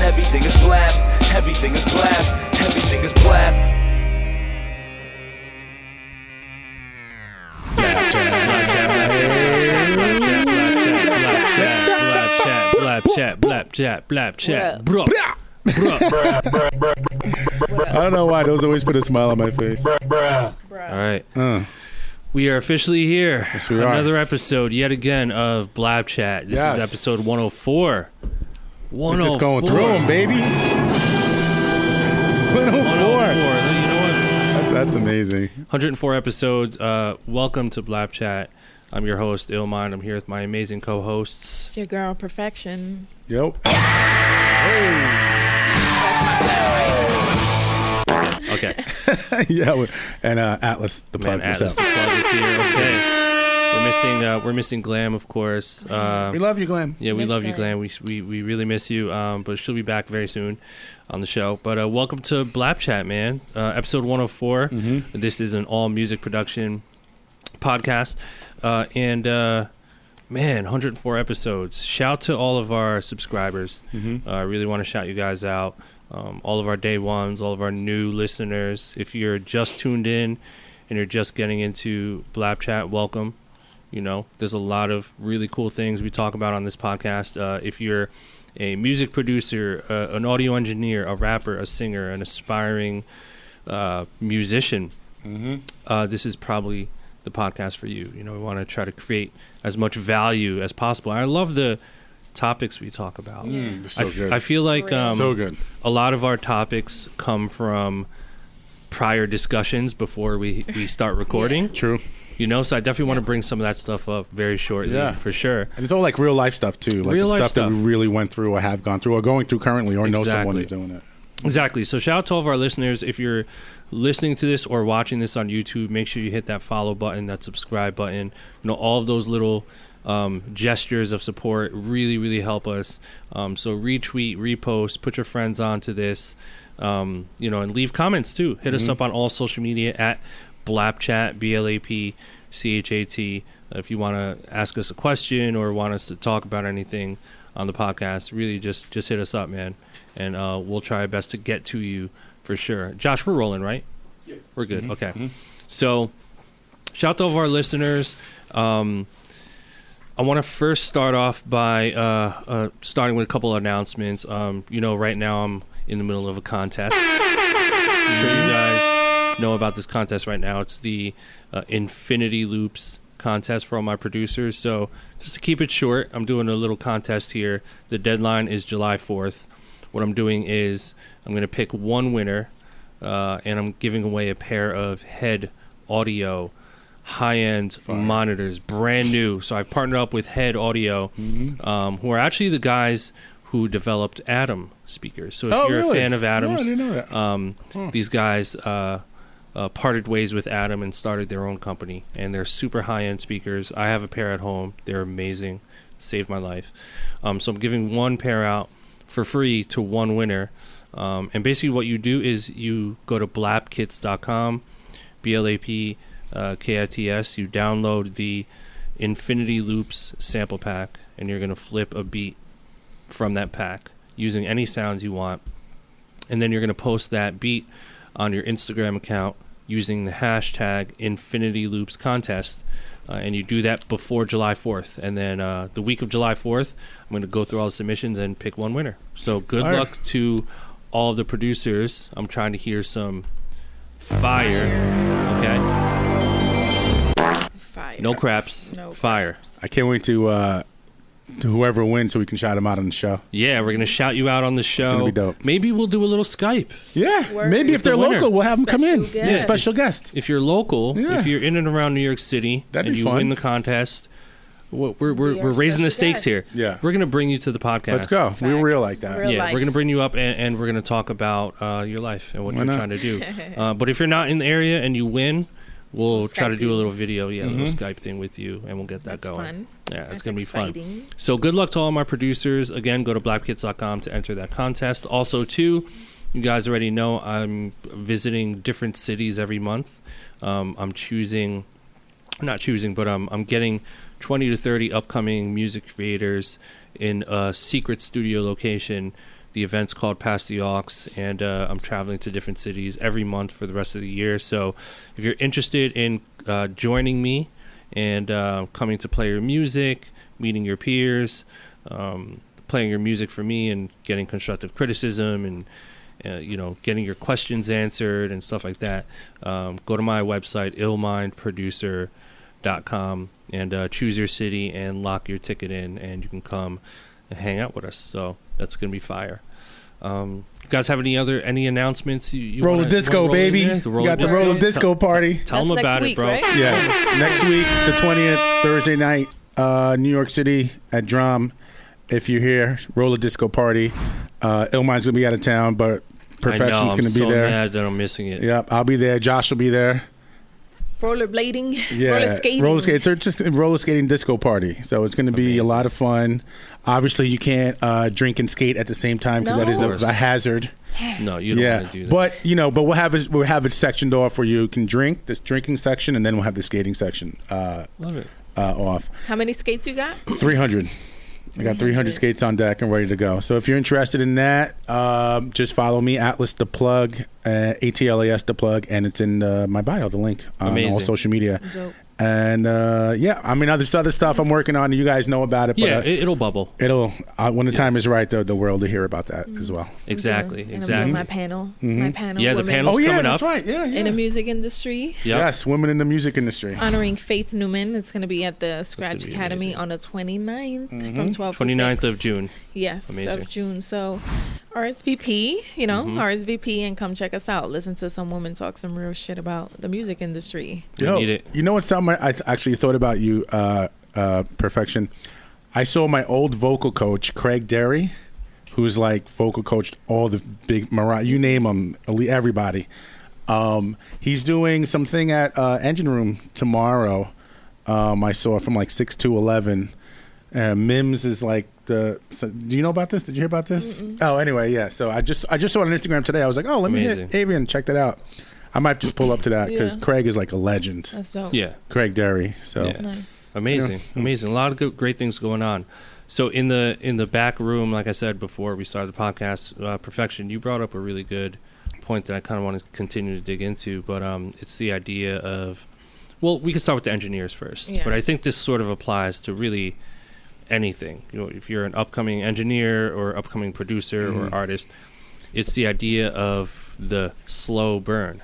Everything is blap. Everything is blap. Everything is blap. BLAPCHAT. Bro. I don't know why. Those always put a smile on my face. All right. We are officially here. Yes, we Another are. episode yet again of BLAPCHAT. This is episode 104. We're just going through them, baby. 104. You know what? That's amazing. 104 episodes. Welcome to BLAPCHAT. I'm your host, Illmind. I'm here with my amazing co-hosts. It's your girl, Perfection. Yep. Okay. Yeah, and Atlas the plug. Atlas the plug is here. Okay. We're missing Glam, of course. We love you, Glam. Yeah, we love you, Glam. We really miss you. But she'll be back very soon on the show. But welcome to BLAPCHAT, man. Episode 104. Mm-hmm. This is an all music production podcast. Man, 104 episodes. Shout to all of our subscribers. Mm-hmm. I really want to shout you guys out. All of our day ones, all of our new listeners. If you're just tuned in and you're just getting into BLAPCHAT, welcome. You know, there's a lot of really cool things we talk about on this podcast. If you're a music producer, an audio engineer, a rapper, a singer, an aspiring musician, this is probably the podcast for you. You know, we want to try to create as much value as possible. I love the topics we talk about. So good. I feel like so good. A lot of our topics come from prior discussions before we start recording. True. You know, so I definitely want to bring some of that stuff up very shortly, for sure. And it's all like real life stuff too, like Real it's life stuff that we really went through or have gone through or going through currently or know someone who's doing it. Exactly. So shout out to all of our listeners. If you're listening to this or watching this on YouTube, make sure you hit that follow button, that subscribe button. You know, all of those little gestures of support really, really help us. So retweet, repost, put your friends onto this, you know, and leave comments too. Hit us up on all social media at BLAPCHAT, BLAPCHAT. If you want to ask us a question or want us to talk about anything on the podcast, really just hit us up, man. And we'll try our best to get to you for sure. Josh, we're rolling, right? Yeah. We're good. Okay. So shout out to all of our listeners. I want to first start off by starting with a couple of announcements. You know, right now I'm in the middle of a contest. I'm sure you guys know about this contest right now. It's the Infinity Loops contest for all my producers. So just to keep it short, I'm doing a little contest here. The deadline is July 4th. What I'm doing is I'm going to pick one winner, and I'm giving away a pair of Head Audio high-end monitors, brand new. So I've partnered up with Head Audio, who are actually the guys who developed Atom speakers. So if you're a fan of Atoms, I didn't know that. these guys parted ways with Atom and started their own company, and they're super high-end speakers. I have a pair at home. They're amazing. Saved my life. So I'm giving one pair out for free to one winner. And basically what you do is you go to BLAPKITS.com, BLAPKITS. You download the Infinity Loops sample pack, and you're going to flip a beat from that pack using any sounds you want. And then you're going to post that beat on your Instagram account using the hashtag Infinity Loops Contest. And you do that before July 4th. And then the week of July 4th, I'm going to go through all the submissions and pick one winner. So good luck to all of the producers. I'm trying to hear some fire. Okay? Fire. No craps. No fire. craps. I can't wait to whoever wins so we can shout him out on the show. Yeah, we're going to shout you out on the show. It's going to be dope. Maybe we'll do a little Skype. Yeah. Word. Maybe if they're the winner. local, we'll have them come in. Special Yeah, guest. special guest. If you're local, Yeah. if you're in and around New York City, That'd and be you fun. win the contest, we're our raising the special stakes here. guest. Yeah. We're going to bring you to the podcast. Let's go. We're Facts. real like that. Real Yeah, life. we're going to bring you up and we're going to talk about your life and what Why you're not? trying to do. But if you're not in the area and you win, we'll We'll try to Skype do a you. little video, a little Skype thing with you, and we'll get that That's going. fun. Yeah, it's That's going to be fun. exciting. So good luck to all my producers. Again, go to BLAPKITS.com to enter that contest. Also, too, you guys already know I'm visiting different cities every month. I'm getting 20 to 30 upcoming music creators in a secret studio location. The event's called Pass the Aux, and I'm traveling to different cities every month for the rest of the year. So if you're interested in joining me and coming to play your music, meeting your peers, playing your music for me and getting constructive criticism and getting your questions answered and stuff like that, go to my website, illmindproducer.com, and choose your city and lock your ticket in, and you can come and hang out with us. So that's going to be fire. You guys have any announcements? You Roller disco, baby. You got the roller disco party. Tell them about it, bro. Right? Yeah. Next week, the 20th, Thursday night, New York City at Drum. If you're here, roller disco party. Illmind's going to be out of town, but Perfection's going to be there. I'm so mad that I'm missing it. Yep, I'll be there. Josh will be there. Rollerblading, Yeah, roller skating. It's just a roller skating disco party. So it's going to be a lot of fun. Obviously, you can't drink and skate at the same time because that is a hazard. No, you don't want to do that. But we'll have it sectioned off where you can drink, this drinking section, and then we'll have the skating section Love it. Off. How many skates you got? 300. I got 300 skates on deck and ready to go. So if you're interested in that, just follow me, Atlas the Plug, ATLAS the Plug, and it's in my bio, the link on all social media. Dope. And there's other stuff I'm working on. You guys know about it. But, yeah, it'll bubble. It'll when the time is right, the world will hear about that as well. Exactly. And I'm doing my panel. My panel. Yeah, the women panel's coming that's up. right. Yeah. in the music industry. Yep. Yes, women in the music industry. Honoring Faith Newman. It's going to be at the Scratch be Academy amazing. on the 29th from 12 to 29th 6. of June. Yes, Amazing. of June. So RSVP, RSVP, and come check us out. Listen to some women talk some real shit about the music industry. We need it. You know what's something I actually thought about you, Perfection? I saw my old vocal coach, Craig Derry, who's like vocal coached all the big Mariah, you name them, everybody. He's doing something at Engine Room tomorrow. I saw from like 6 to 11. Mims is like do you know about this? Did you hear about this? Mm-mm. Oh, anyway, yeah. So I just saw it on Instagram today. I was like, oh, let me hit Avian, check that out. I might just pull up to that because Craig is like a legend. That's dope. Yeah. Craig Derry. So Nice. Amazing. A lot of great things going on. So in the back room, like I said before we started the podcast, Perfection, you brought up a really good point that I kind of want to continue to dig into, but it's the idea of, well, we can start with the engineers first, but I think this sort of applies to really anything. If you're an upcoming engineer or upcoming producer or artist, it's the idea of the slow burn.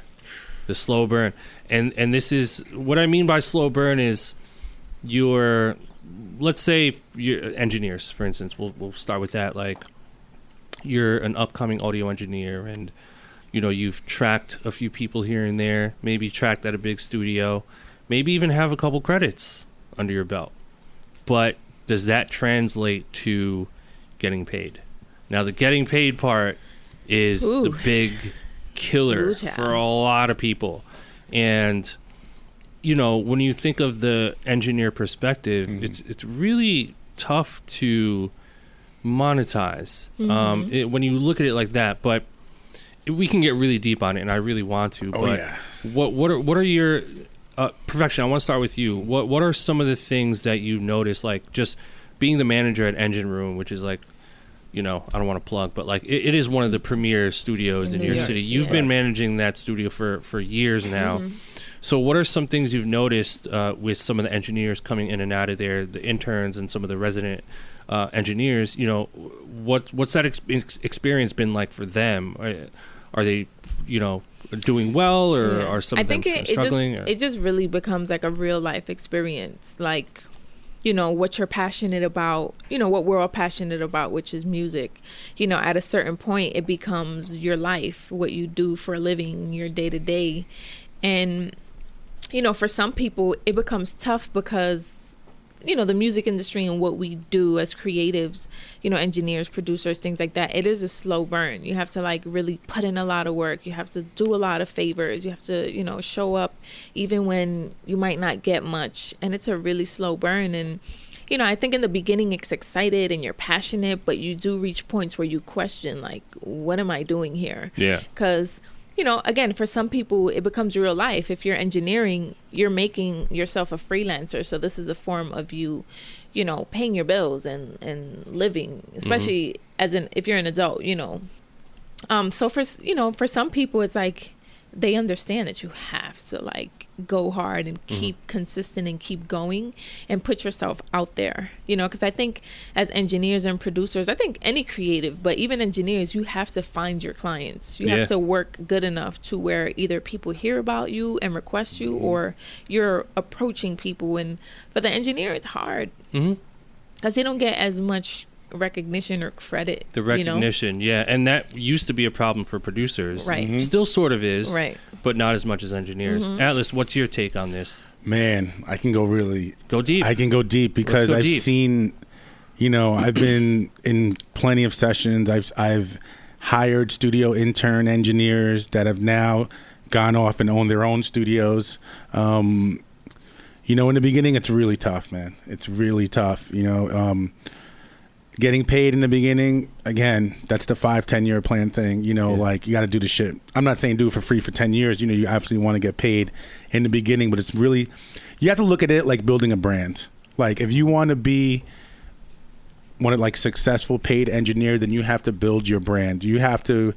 And this is what I mean by slow burn is let's say you're engineers, for instance. We'll start with that. Like, you're an upcoming audio engineer, and you've tracked a few people here and there, maybe tracked at a big studio, maybe even have a couple credits under your belt. But does that translate to getting paid? Now, the getting paid part is the big killer for a lot of people. And when you think of the engineer perspective, it's really tough to monetize when you look at it like that. But we can get really deep on it, and I really want to. What are your Perfection? I want to start with you. What are some of the things that you notice, like just being the manager at Engine Room, which is like, I don't want to plug, but like it is one of the premier studios in New York City. You've been managing that studio for years now. So what are some things you've noticed with some of the engineers coming in and out of there, the interns and some of the resident engineers? What's that experience been like for them? Are they, doing well, or are some of them struggling? It just really becomes like a real life experience. Like, what you're passionate about, what we're all passionate about, which is music. At a certain point, it becomes your life, what you do for a living, your day to day. And, for some people, it becomes tough because, the music industry and what we do as creatives, engineers, producers, things like that, it is a slow burn. You have to like really put in a lot of work. You have to do a lot of favors. You have to, show up even when you might not get much. And it's a really slow burn. And, I think in the beginning it's excited and you're passionate, but you do reach points where you question, like, what am I doing here? Yeah. Because again, for some people, it becomes real life. If you're engineering, you're making yourself a freelancer. So this is a form of you, you know, paying your bills and living, especially if you're an adult, you know. So for some people, it's like they understand that you have to like go hard and keep consistent and keep going and put yourself out there, you know, because I think as engineers and producers, I think any creative, but even engineers, you have to find your clients. You have to work good enough to where either people hear about you and request you or you're approaching people. And for the engineer, it's hard because they don't get as much recognition or credit. The recognition, you know? yeah. And that used to be a problem for producers. Right. Still sort of is. Right. But not as much as engineers. Atlas, what's your take on this? Man, I can go deep. I can go deep because I've seen, you know, I've been in plenty of sessions. I've hired studio intern engineers that have now gone off and owned their own studios. You know, in the beginning, it's really tough, man. It's really tough. You know, getting paid in the beginning, again, that's the 5-10 year plan thing. You know, like you got to do the shit. I'm not saying do it for free for 10 years. You know, you absolutely want to get paid in the beginning, but it's really, you have to look at it like building a brand. Like if you want to be one of like successful paid engineer, then you have to build your brand. You have to,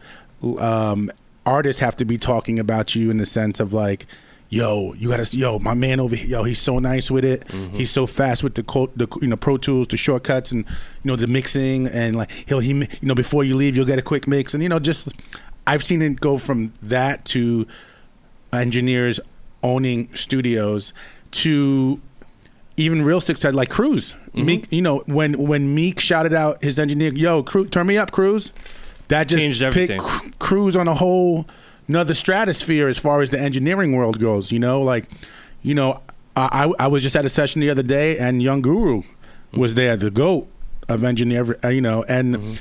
artists have to be talking about you in the sense of like, my man over here, he's so nice with it. He's so fast with the Pro Tools, the shortcuts, and you know the mixing, and like he before you leave, you'll get a quick mix, and you know just I've seen it go from that to engineers owning studios to even real success like Cruz. Meek, you know when Meek shouted out his engineer, Cruz, turn me up, Cruz. That just changed everything. Picked Cruz on a whole another stratosphere as far as the engineering world goes, you know, like, you know, I was just at a session the other day and Young Guru was there, the GOAT of engineer, you know, and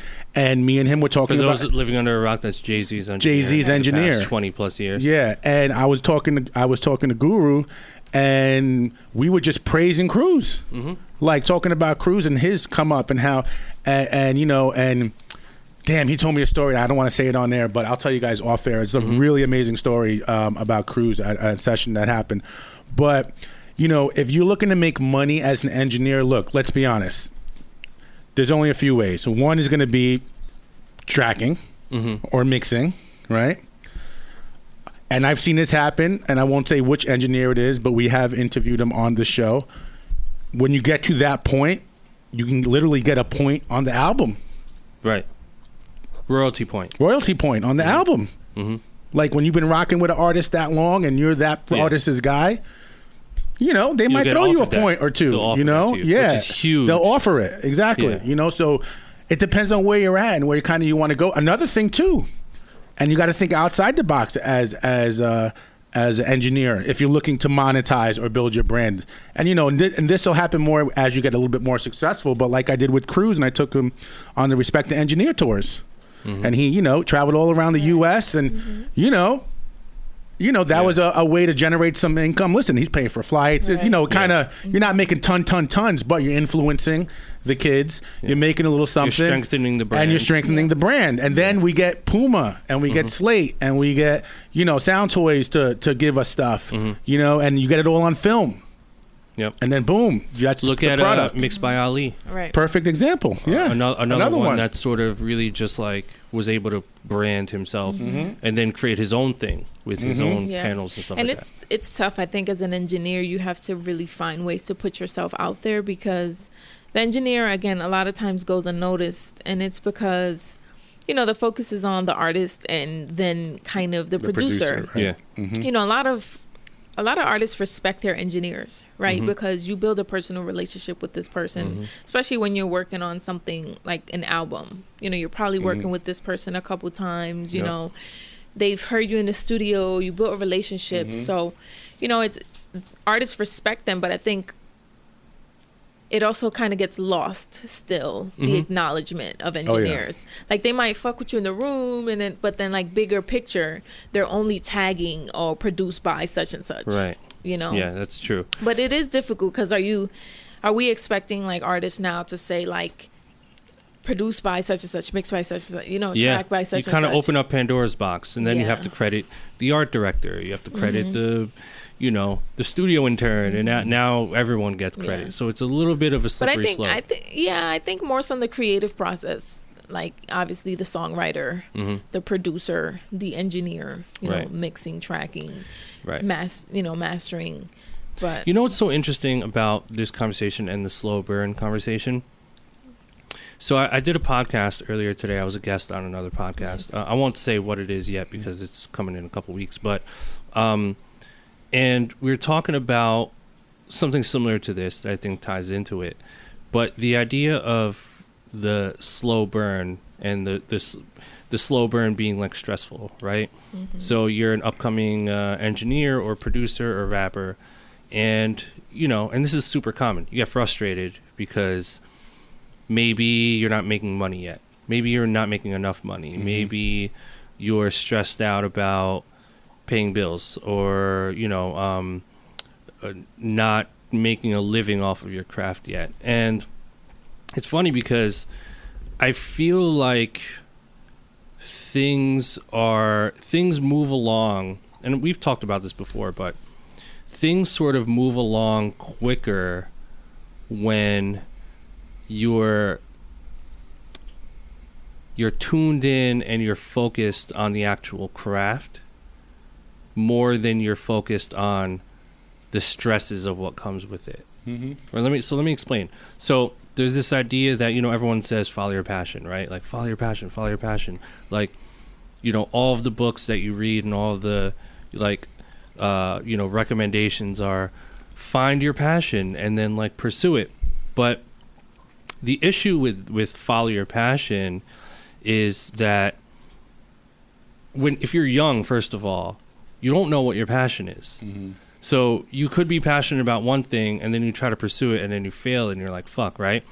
me and him were talking about. For those living under a rock, that's Jay-Z's engineer. Jay-Z's engineer. 20 plus years. Yeah. And I was talking to Guru and we were just praising Cruz, like talking about Cruz and his come up and how, and you know, and damn, he told me a story. I don't want to say it on there, but I'll tell you guys off air. It's a really amazing story about Cruz at a session that happened. But, you know, if you're looking to make money as an engineer, look, let's be honest. There's only a few ways. One is going to be tracking or mixing, right? And I've seen this happen, and I won't say which engineer it is, but we have interviewed him on the show. When you get to that point, you can literally get a point on the album. Right. Royalty point on the album. Like when you've been rocking with an artist that long and you're that artist's guy, you know, they might throw you a point or two, you know? Which is huge. They'll offer it. Exactly. You know, so it depends on where you're at and where you want to go. Another thing too, and you got to think outside the box as an engineer if you're looking to monetize or build your brand. And you know, and this will happen more as you get a little bit more successful, but like I did with Cruz and I took him on the Respect to Engineer tours. And he, you know, traveled all around the U.S. and, you know, that was a way to generate some income. Listen, he's paying for flights. You know, kind of, you're not making tons, but you're influencing the kids. You're making a little something. You're strengthening the brand. And you're strengthening the brand. And then we get Puma and we get Slate and we get, you know, Sound Toys to give us stuff, you know, and you get it all on film. Yep. And then boom, that's look the at product. Mixed by Ali. Right. Perfect example. Yeah. Another one that sort of really just like was able to brand himself and then create his own thing with his own panels and stuff and like that. And it's tough. I think as an engineer, you have to really find ways to put yourself out there because the engineer, again, a lot of times goes unnoticed, and it's because, you know, the focus is on the artist and then kind of the producer. Right? Yeah. You know, a lot of artists respect their engineers, right? Because you build a personal relationship with this person, especially when you're working on something like an album. You know, you're probably working with this person a couple times, you know, they've heard you in the studio, you built a relationship. So, you know, it's artists respect them, but I think it also kind of gets lost still, the acknowledgement of engineers. Like they might fuck with you in the room but then like bigger picture, they're only tagging or produced by such and such. Right. You know? Yeah, that's true. But it is difficult because are we expecting like artists now to say like produced by such and such, mixed by such and such, you know, tracked by such and such? You kind of open up Pandora's box and then you have to credit the art director. You have to credit the, the studio intern, and now everyone gets credit. Yeah. So it's a little bit of a slippery slope. I think more so in the creative process, like obviously the songwriter, the producer, the engineer, Right. mixing, tracking, Right. mastering. But What's so interesting about this conversation and the slow burn conversation? So I did a podcast earlier today. I was a guest on another podcast. Nice. I won't say what it is yet because it's coming in a couple weeks. But and we were talking about something similar to this that I think ties into it. But the idea of the slow burn and the slow burn being like stressful, right? So you're an upcoming engineer or producer or rapper, and and this is super common. You get frustrated because maybe you're not making money yet. Maybe you're not making enough money. Maybe you're stressed out about paying bills, or not making a living off of your craft yet. And it's funny because I feel like things move along, and we've talked about this before, but things sort of move along quicker when you're tuned in and you're focused on the actual craft more than you're focused on the stresses of what comes with it. Or let me explain. So there's this idea that everyone says follow your passion, right? Like follow your passion. Like all of the books that you read and all of the recommendations are find your passion and then like pursue it. But the issue with follow your passion is that if you're young, first of all, you don't know what your passion is. So you could be passionate about one thing and then you try to pursue it and then you fail and you're like, fuck, right?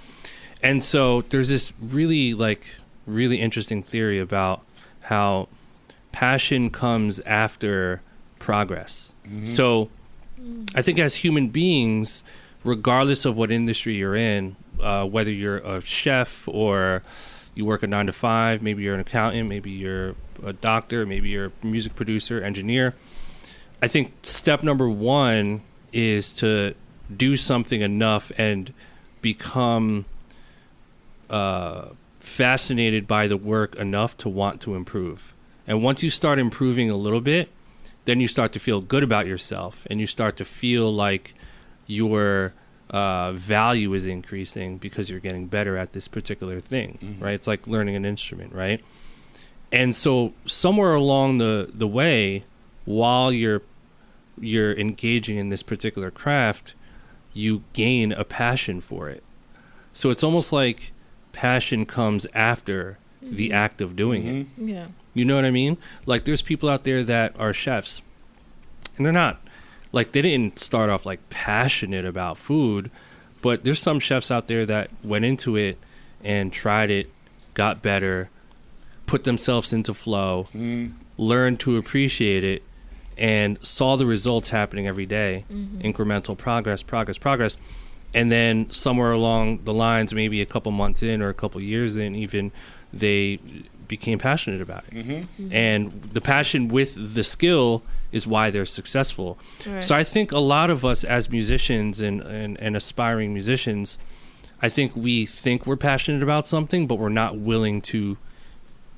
And so there's this really interesting theory about how passion comes after progress. So I think as human beings, regardless of what industry you're in, whether you're a chef or you work a 9 to 5, maybe you're an accountant, maybe you're a doctor, maybe you're a music producer, engineer, I think step number one is to do something enough and become fascinated by the work enough to want to improve. And once you start improving a little bit, then you start to feel good about yourself and you start to feel like your value is increasing because you're getting better at this particular thing, right? It's like learning an instrument, right? And so somewhere along the way, while you're engaging in this particular craft, you gain a passion for it. So it's almost like passion comes after the act of doing it. Yeah. You know what I mean? Like there's people out there that are chefs and they're not like, they didn't start off like passionate about food, but there's some chefs out there that went into it and tried it, got better, put themselves into flow, learned to appreciate it, and saw the results happening every day, incremental progress. And then somewhere along the lines, maybe a couple months in or a couple years in even, they became passionate about it. And the passion with the skill is why they're successful. Right. So I think a lot of us as musicians and aspiring musicians, I think we think we're passionate about something, but we're not willing to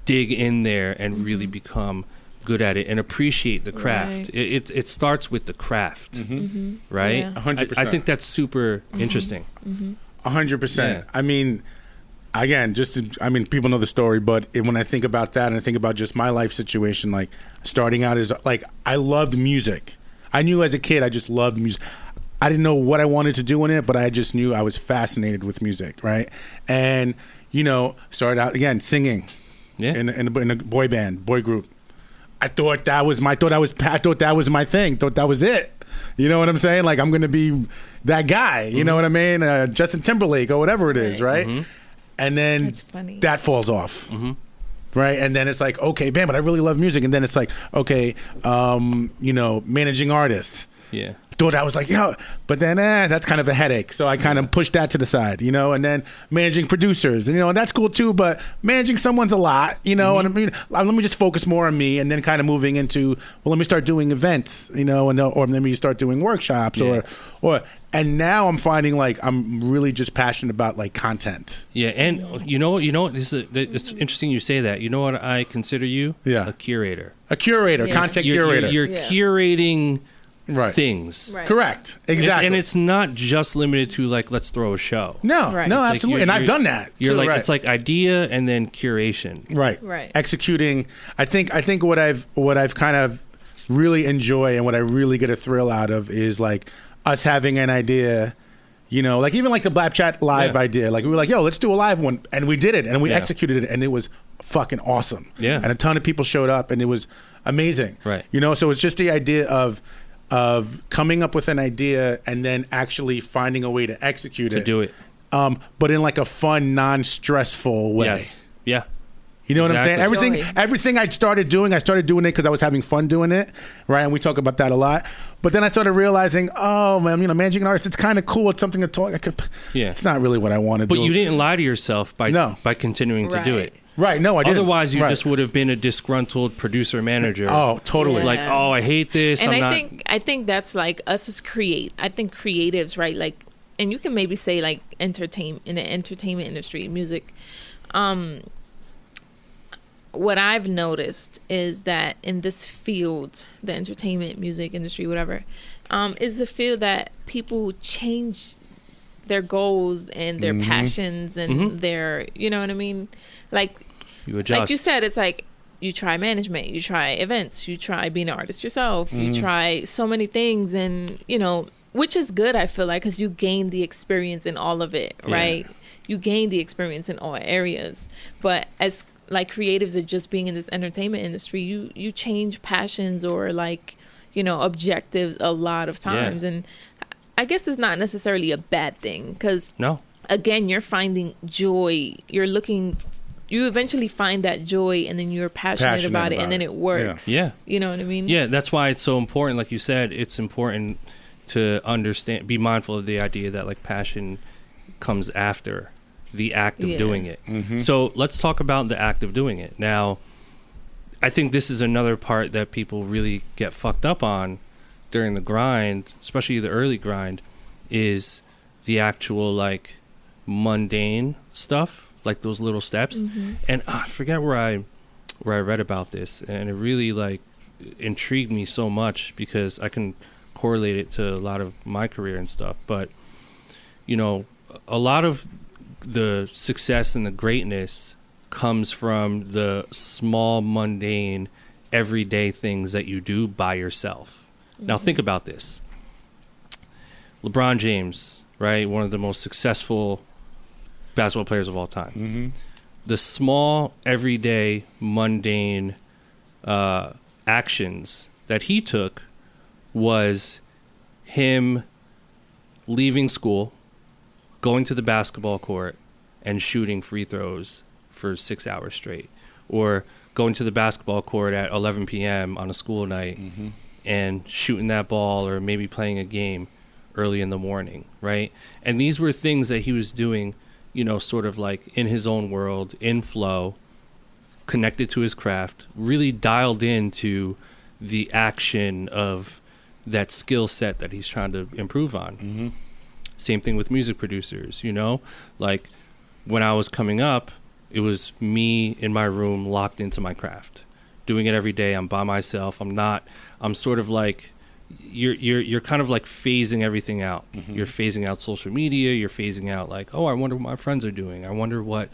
dig in there and really become good at it and appreciate the craft. Right. It starts with the craft, right? Yeah. 100%. I think that's super interesting. 100%. Yeah. I mean, again, people know the story, but when I think about that and I think about just my life situation, like starting out as like, I loved music. I knew as a kid, I just loved music. I didn't know what I wanted to do in it, but I just knew I was fascinated with music, right? And, started out again singing in a boy band, boy group. I thought that was my thing. Thought that was it. You know what I'm saying? Like I'm gonna be that guy. You know what I mean? Justin Timberlake or whatever it is, right? And then That's funny. that falls off, right? And then it's like, okay, man, but I really love music. And then it's like, okay, managing artists. Yeah. thought I was like, yo, but then that's kind of a headache. So I kind of pushed that to the side, you know, and then managing producers, and, you know, and that's cool too, but managing someone's a lot, you know, and I mean, let me just focus more on me, and then kind of moving into, well, let me start doing events, you know, and or let me start doing workshops and now I'm finding like I'm really just passionate about like content. Yeah, and you know what? It's interesting you say that. You know what I consider you? Yeah. A curator. A curator, content curator. You're curating things. Right. Correct. Exactly. And it's not just limited to like, let's throw a show. No, Right. no, It's like absolutely. And I've done that. You're too, like, right. it's like idea and then curation. Right. Executing. I think what I've kind of really enjoy and what I really get a thrill out of is like us having an idea, you know, like even like the BLAPCHAT live idea. Like we were like, yo, let's do a live one, and we did it, and we executed it, and it was fucking awesome. Yeah. And a ton of people showed up, and it was amazing. Right. You know, so it's just the idea of coming up with an idea and then actually finding a way to execute it. To do it. But in like a fun, non-stressful way. Yes. Yeah. You know what I'm saying? Everything I started doing it because I was having fun doing it, right? And we talk about that a lot. But then I started realizing, oh man, you know, managing an artist, it's kind of cool. It's something to talk. It's not really what I want to do. But you didn't lie to yourself by continuing to do it. Right? No, I didn't. Otherwise, you just would have been a disgruntled producer manager. Oh, totally. Like, oh, I hate this. And I think that's like us as I think creatives, right? Like, and you can maybe say like in the entertainment industry, music. What I've noticed is that in this field, the entertainment, music industry, whatever, is the field that people change their goals and their passions and their, you know what I mean? Like, you adjust. Like you said, it's like you try management, you try events, you try being an artist yourself, you try so many things, and, you know, which is good, I feel like, because you gain the experience in all of it, right? You gain the experience in all areas. But as like creatives of just being in this entertainment industry, you change passions or like, you know, objectives a lot of times. And I guess it's not necessarily a bad thing, because again, you're finding joy. You eventually find that joy, and then you're passionate about it, and then it works. Yeah. You know what I mean? Yeah, that's why it's so important. Like you said, it's important to understand, be mindful of the idea that like passion comes after the act of doing it. So let's talk about the act of doing it. Now, I think this is another part that people really get fucked up on during the grind, especially the early grind, is the actual like mundane stuff, like those little steps. And I forget where I read about this, and it really like intrigued me so much because I can correlate it to a lot of my career and stuff. But, you know, a lot of the success and the greatness comes from the small, mundane, everyday things that you do by yourself. Now think about this. LeBron James, right? One of the most successful basketball players of all time. The small, everyday, mundane actions that he took was him leaving school, going to the basketball court and shooting free throws for 6 hours straight, or going to the basketball court at 11 p.m. on a school night and shooting that ball, or maybe playing a game early in the morning, right? And these were things that he was doing, you know, sort of like in his own world, in flow, connected to his craft, really dialed into the action of that skill set that he's trying to improve on. Same thing with music producers, you know, like when I was coming up, it was me in my room locked into my craft, doing it every day. I'm by myself. I'm sort of like, you're kind of like phasing everything out. You're phasing out social media. You're phasing out like, oh, I wonder what my friends are doing. I wonder what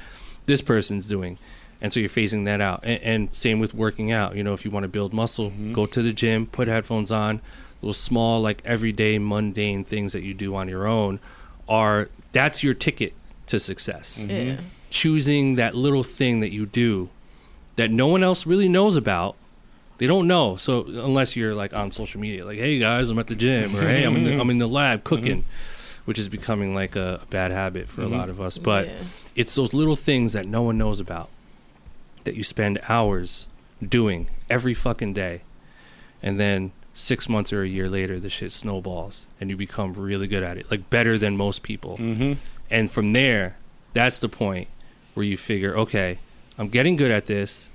this person's doing. And so you're phasing that out. And same with working out. You know, if you want to build muscle, go to the gym, put headphones on. Those small, like everyday, mundane things that you do on your own that's your ticket to success. Choosing that little thing that you do that no one else really knows about. They don't know. So unless you're like on social media, like, hey guys, I'm at the gym, or hey, I'm in the lab cooking, which is becoming like a bad habit for a lot of us. But it's those little things that no one knows about that you spend hours doing every fucking day, and then 6 months or a year later, the shit snowballs and you become really good at it, like better than most people. And from there, that's the point where you figure, okay, I'm getting good at this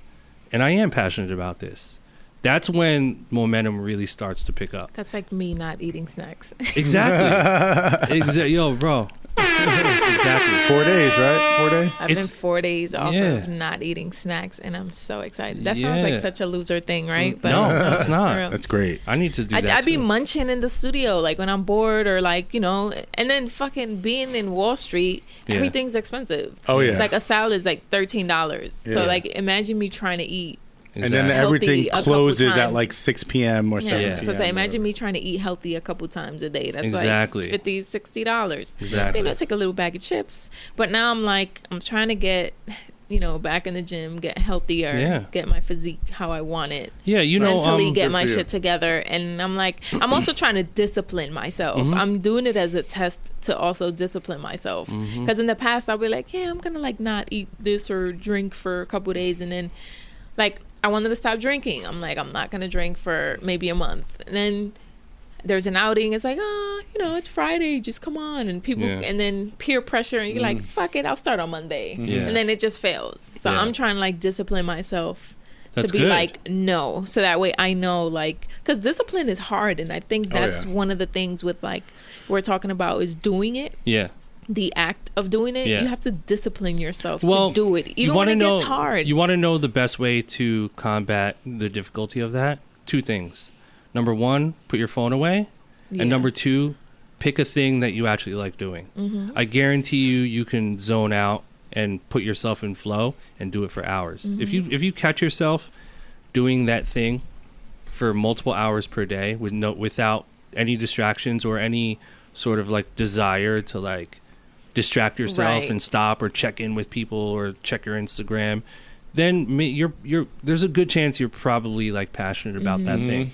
and I am passionate about this. That's when momentum really starts to pick up. That's like me not eating snacks. Exactly. Yo, bro. Exactly. 4 days, right? 4 days? I've been 4 days off of not eating snacks, and I'm so excited. That sounds like such a loser thing, right? But no, it's not. real. That's great. I need to do that. I'd be munching in the studio, like when I'm bored or like, you know, and then fucking being in Wall Street, everything's expensive. Oh, yeah. It's like a salad is like $13. Yeah. So like imagine me trying to eat. And then everything healthy closes at like 6 p.m. or 7 p.m. So it's like, imagine me trying to eat healthy a couple times a day. That's like $50, $60. Exactly. You know, take a little bag of chips. But now I'm like, I'm trying to get, you know, back in the gym, get healthier, get my physique how I want it. Yeah, you know, mentally get my shit together. And I'm like, I'm also trying to discipline myself. I'm doing it as a test to also discipline myself. Because in the past, I'll be like, yeah, I'm going to like not eat this or drink for a couple days. And then like, I wanted to stop drinking. I'm like, I'm not going to drink for maybe a month. And then there's an outing. It's like, oh, you know, it's Friday. Just come on. And people, and then peer pressure. And you're like, fuck it. I'll start on Monday. And then it just fails. So I'm trying to like discipline myself to be like, no. So that way I know, like, because discipline is hard. And I think that's one of the things with like, we're talking about is doing it. Yeah. The act of doing it, you have to discipline yourself to do it, even when it gets hard. You want to know the best way to combat the difficulty of that? 2 things. Number 1, put your phone away. And number 2, pick a thing that you actually like doing. I guarantee you can zone out and put yourself in flow and do it for hours. If you catch yourself doing that thing for multiple hours per day without any distractions or any sort of like desire to like distract yourself and stop or check in with people or check your Instagram, then there's a good chance you're probably like passionate about that thing.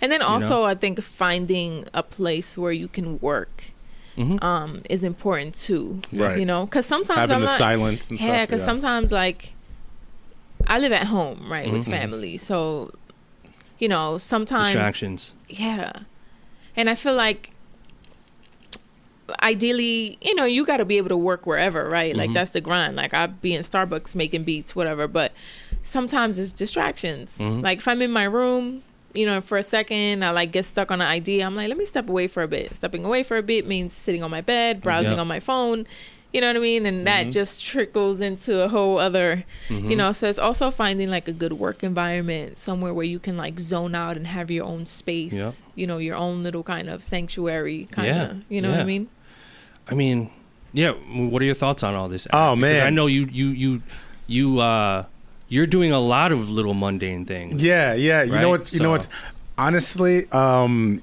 And then also, I think finding a place where you can work is important too. Right. You know, because sometimes having I'm the like, silence and stuff. Because sometimes like I live at home, right, with family, so you know sometimes distractions. Yeah, and I feel like ideally, you know, you got to be able to work wherever, right? Like that's the grind. Like I'd be in Starbucks making beats, whatever. But sometimes it's distractions. Like if I'm in my room, you know, for a second, I like get stuck on an idea. I'm like, let me step away for a bit. Stepping away for a bit means sitting on my bed, browsing on my phone. You know what I mean? And that just trickles into a whole other, you know, so it's also finding like a good work environment, somewhere where you can like zone out and have your own space, you know, your own little kind of sanctuary kind of, you know what I mean? I mean, what are your thoughts on all this? Oh, man. Because I know you're doing a lot of little mundane things. Yeah. Right? You know what? Honestly, you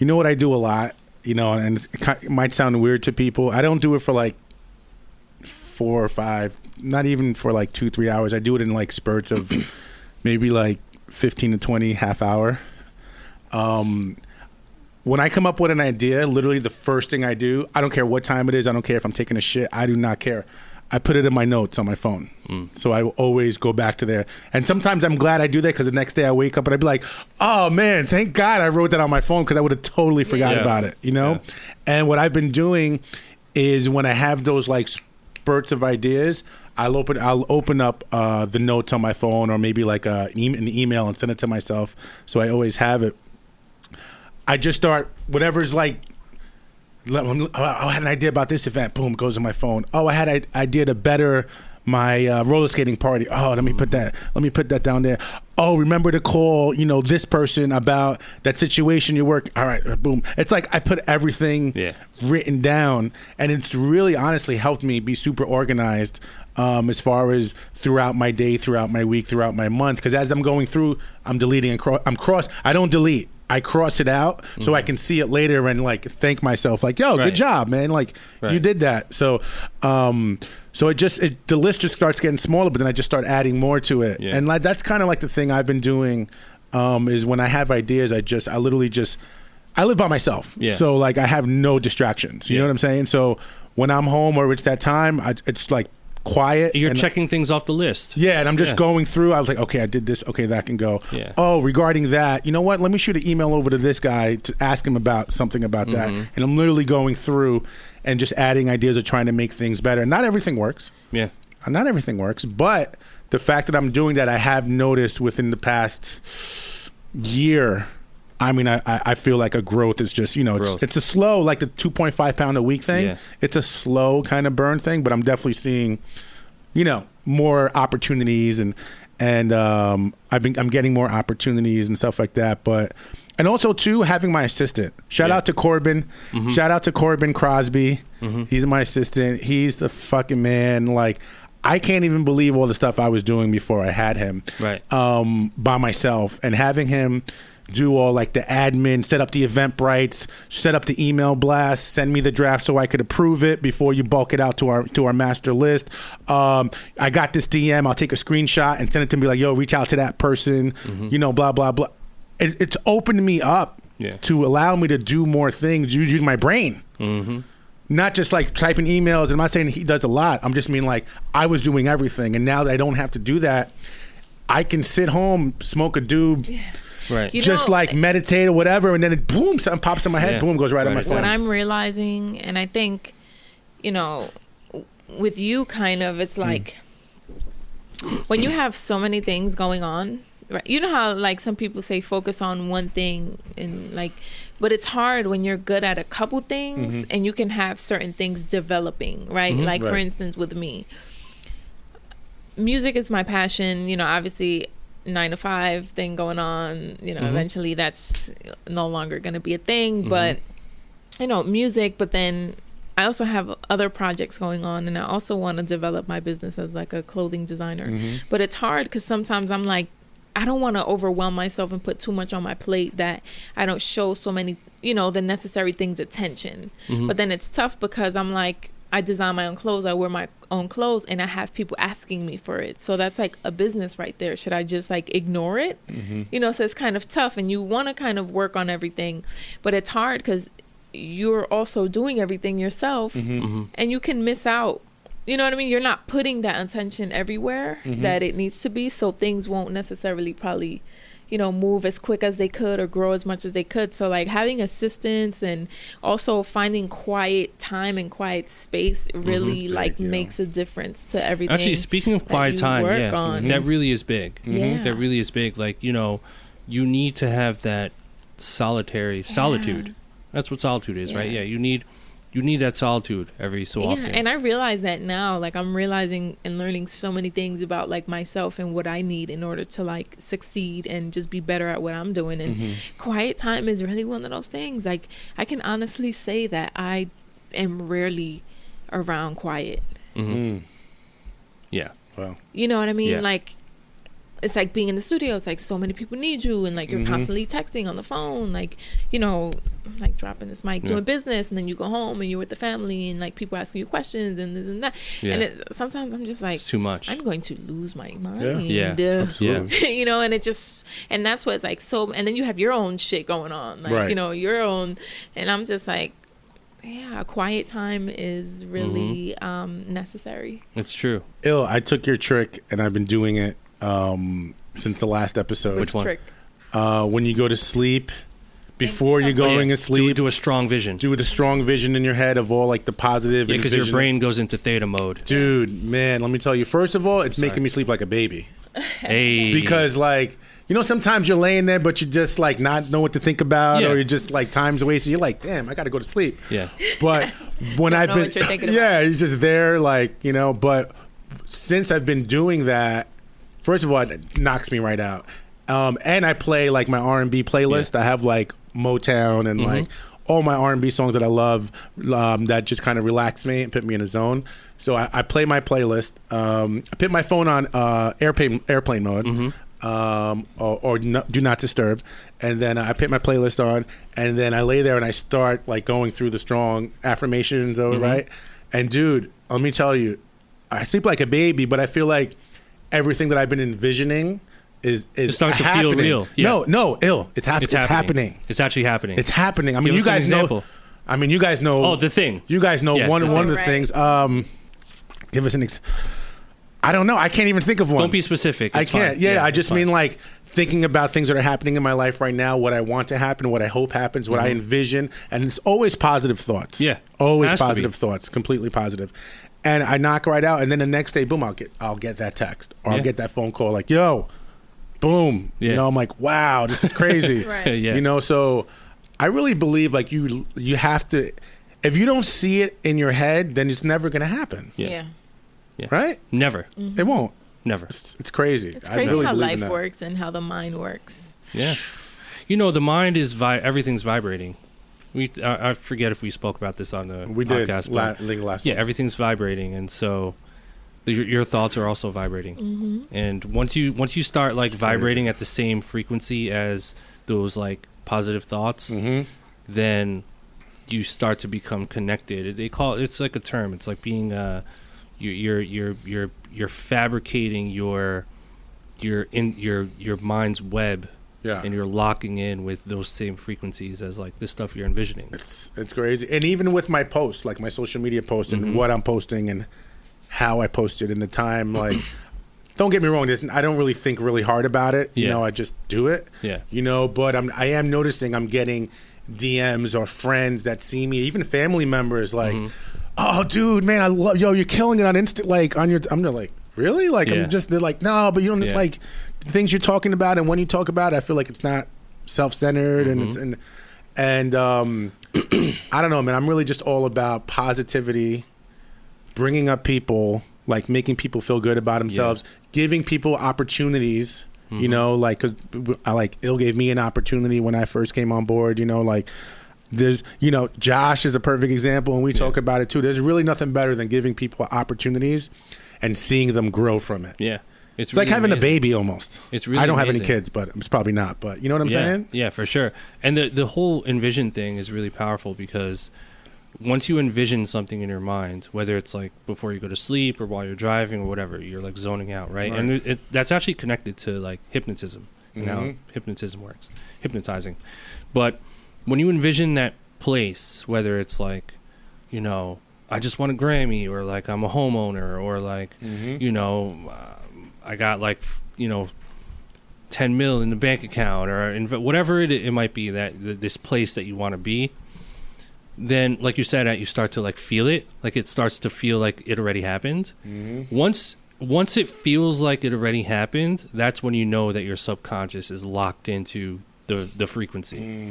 know what I do a lot, you know, and it might sound weird to people. I don't do it for like 4 or 5, not even for like 2-3 hours. I do it in like spurts of maybe like 15 to 20 half hour. When I come up with an idea, literally the first thing I do, I don't care what time it is. I don't care if I'm taking a shit. I do not care. I put it in my notes on my phone. So I will always go back to there. And sometimes I'm glad I do that because the next day I wake up and I'd be like, oh, man, thank God I wrote that on my phone because I would have totally forgot about it, you know? Yeah. And what I've been doing is when I have those like spurts of ideas, I'll open up the notes on my phone or maybe like an email and send it to myself. So I always have it. I just start whatever's like, I had an idea about this event. Boom, goes in my phone. Oh, I had an idea to better my roller skating party. Oh, let me put that down there. Oh, remember to call, you know, this person about that situation you work. All right, boom. It's like I put everything written down, and it's really honestly helped me be super organized as far as throughout my day, throughout my week, throughout my month. Because as I'm going through, I'm deleting and I don't delete. I cross it out so I can see it later and like thank myself like, yo, good job, man. Like you did that. So, the list just starts getting smaller, but then I just start adding more to it. Yeah. And like, that's kind of like the thing I've been doing, is when I have ideas, I live by myself. Yeah. So like I have no distractions, you know what I'm saying? So when I'm home or it's that time, it's like quiet. You're and checking things off the list. Yeah, and I'm just going through. I was like, okay, I did this. Okay, that can go. Yeah. Oh, regarding that, you know what? Let me shoot an email over to this guy to ask him about something about that. And I'm literally going through and just adding ideas of trying to make things better. Not everything works. Yeah. Not everything works, but the fact that I'm doing that, I have noticed within the past year. I mean, I feel like a growth is just, it's a slow, like the 2.5 pound a week thing. Yeah. It's a slow kind of burn thing, but I'm definitely seeing, more opportunities and I'm getting more opportunities and stuff like that. And also too, having my assistant. Shout out to Corbin. Shout out to Corbin Crosby. He's my assistant. He's the fucking man. Like, I can't even believe all the stuff I was doing before I had him. Right. By myself, and having him do all like the admin, set up the Eventbrites, set up the email blast, send me the draft so I could approve it before you bulk it out to our master list. I got this DM, I'll take a screenshot and send it to me like, yo, reach out to that person, blah, blah, blah. It's opened me up to allow me to do more things, use my brain. Not just like typing emails. And I'm not saying he does a lot. I'm just mean like I was doing everything. And now that I don't have to do that, I can sit home, smoke a doob, right? Just like meditate or whatever. And then it, boom, something pops in my head, boom, goes right on my phone. What I'm realizing, and I think, with you kind of, it's like when you have so many things going on, right? You know how like some people say focus on one thing and like, but it's hard when you're good at a couple things and you can have certain things developing, right? Like for instance, with me, music is my passion, obviously 9 to 5 thing going on, eventually that's no longer going to be a thing, but music, but then I also have other projects going on and I also want to develop my business as like a clothing designer, but it's hard because sometimes I'm like, I don't want to overwhelm myself and put too much on my plate that I don't show so many, the necessary things attention. But then it's tough because I'm like, I design my own clothes, I wear my own clothes, and I have people asking me for it. So that's like a business right there. Should I just like ignore it? So it's kind of tough and you want to kind of work on everything, but it's hard because you're also doing everything yourself and you can miss out. You know what I mean? You're not putting that attention everywhere that it needs to be. So things won't necessarily probably, move as quick as they could or grow as much as they could. So like having assistance and also finding quiet time and quiet space really makes a difference to everything. Actually, speaking of quiet time, that really is big. That really is big. Like, you need to have that solitude. That's what solitude is, right? Yeah, you need that solitude every so often. And I realize that now, like I'm realizing and learning so many things about like myself and what I need in order to like succeed and just be better at what I'm doing. And quiet time is really one of those things. Like I can honestly say that I am rarely around quiet. Yeah. Wow. You know what I mean? Yeah. Like it's like being in the studio. It's like so many people need you and like you're constantly texting on the phone, like, like dropping this mic, doing business, and then you go home and you're with the family and like people asking you questions and this and that. And sometimes I'm just like, it's too much. I'm going to lose my mind. Yeah. Absolutely. And it just, and that's what it's like. So, and then you have your own shit going on, like, your own, and I'm just like, quiet time is really necessary. It's true. I took your trick and I've been doing it since the last episode. Which one? Trick? When you go to sleep, before you're going to sleep, do a strong vision. Do the strong vision in your head of all like the positive. Yeah, because your brain goes into theta mode. Dude, man, let me tell you. First of all, it's making me sleep like a baby. Hey. Because like, sometimes you're laying there, but you just like not know what to think about, or you're just like time's wasted. You're like, damn, I got to go to sleep. Yeah. But when I've been, what you're thinking about. you're just there, like, But since I've been doing that, first of all, it knocks me right out. And I play like my R&B playlist. I have like Motown and like all my R&B songs that I love that just kind of relax me and put me in a zone. So I play my playlist. I put my phone on airplane mode or do not disturb. And then I put my playlist on and then I lay there and I start like going through the strong affirmations, right? And dude, let me tell you, I sleep like a baby, but I feel like everything that I've been envisioning is starting to feel real. Yeah. No, it's happening. It's actually happening. It's happening. I mean, Give you us an guys know. example. I mean, you guys know. Oh, the thing. You guys know one of the Right. things. Give us an I don't know. I can't even think of one. Don't be specific. I can't. Fine. Yeah, I it's just fine. mean like thinking about things that are happening in my life right now, what I want to happen, what I hope happens, what I envision, and it's always positive thoughts. Yeah. Always Has to be. positive thoughts, completely positive. And I knock right out, and then the next day, boom, I'll get that text or I'll get that phone call like, yo, boom. Yeah. You know, I'm like, wow, this is crazy. Right. Yeah. You know, so I really believe like you have to, if you don't see it in your head, then it's never going to happen. Yeah. Right? Never. It won't. Never. It's crazy. It's I crazy really how believe in life that. works and how the mind works. Yeah. You know, the mind is everything's vibrating. I forget if we spoke about this on the We did podcast. But last yeah, one. everything's vibrating, and so your thoughts are also vibrating. And once you start like vibrating at the same frequency as those like positive thoughts, then you start to become connected. They call it's like a term. It's like being you're fabricating your mind's web. Yeah. And you're locking in with those same frequencies as like this stuff you're envisioning. It's crazy. And even with my posts, like my social media posts and what I'm posting and how I post it in the time, like, don't get me wrong, I don't really think really hard about it. You Yeah. know, I just do it. Yeah. You know, but I am noticing I'm getting DMs or friends that see me, even family members like, oh, dude, man, I love, you're killing it on Insta, like on your, I'm like, really? Like, Yeah. they're like, no, but you don't Yeah. like the things you're talking about. And when you talk about it, I feel like it's not self-centered and it's, and I don't know, man, I'm really just all about positivity, bringing up people, like making people feel good about themselves, giving people opportunities, you know, like, 'cause Il gave me an opportunity when I first came on board, you know, like there's, you know, Josh is a perfect example and we talk about it too. There's really nothing better than giving people opportunities and seeing them grow from it. Yeah. It's really like having amazing. a baby almost. It's really I don't have any amazing. kids, but it's probably not, but you know what I'm saying? Yeah, for sure. And the whole envision thing is really powerful because once you envision something in your mind, whether it's like before you go to sleep or while you're driving or whatever, you're like zoning out, right? And that's actually connected to like hypnotism and how hypnotism works, hypnotizing. But when you envision that place, whether it's like, you know, I just won a Grammy or like I'm a homeowner or like, you know, I got like, you know, 10 mil in the bank account or whatever it might be, that this place that you want to be, then like you said, you start to like feel it, like it starts to feel like it already happened. Once it feels like it already happened, that's when you know that your subconscious is locked into the frequency.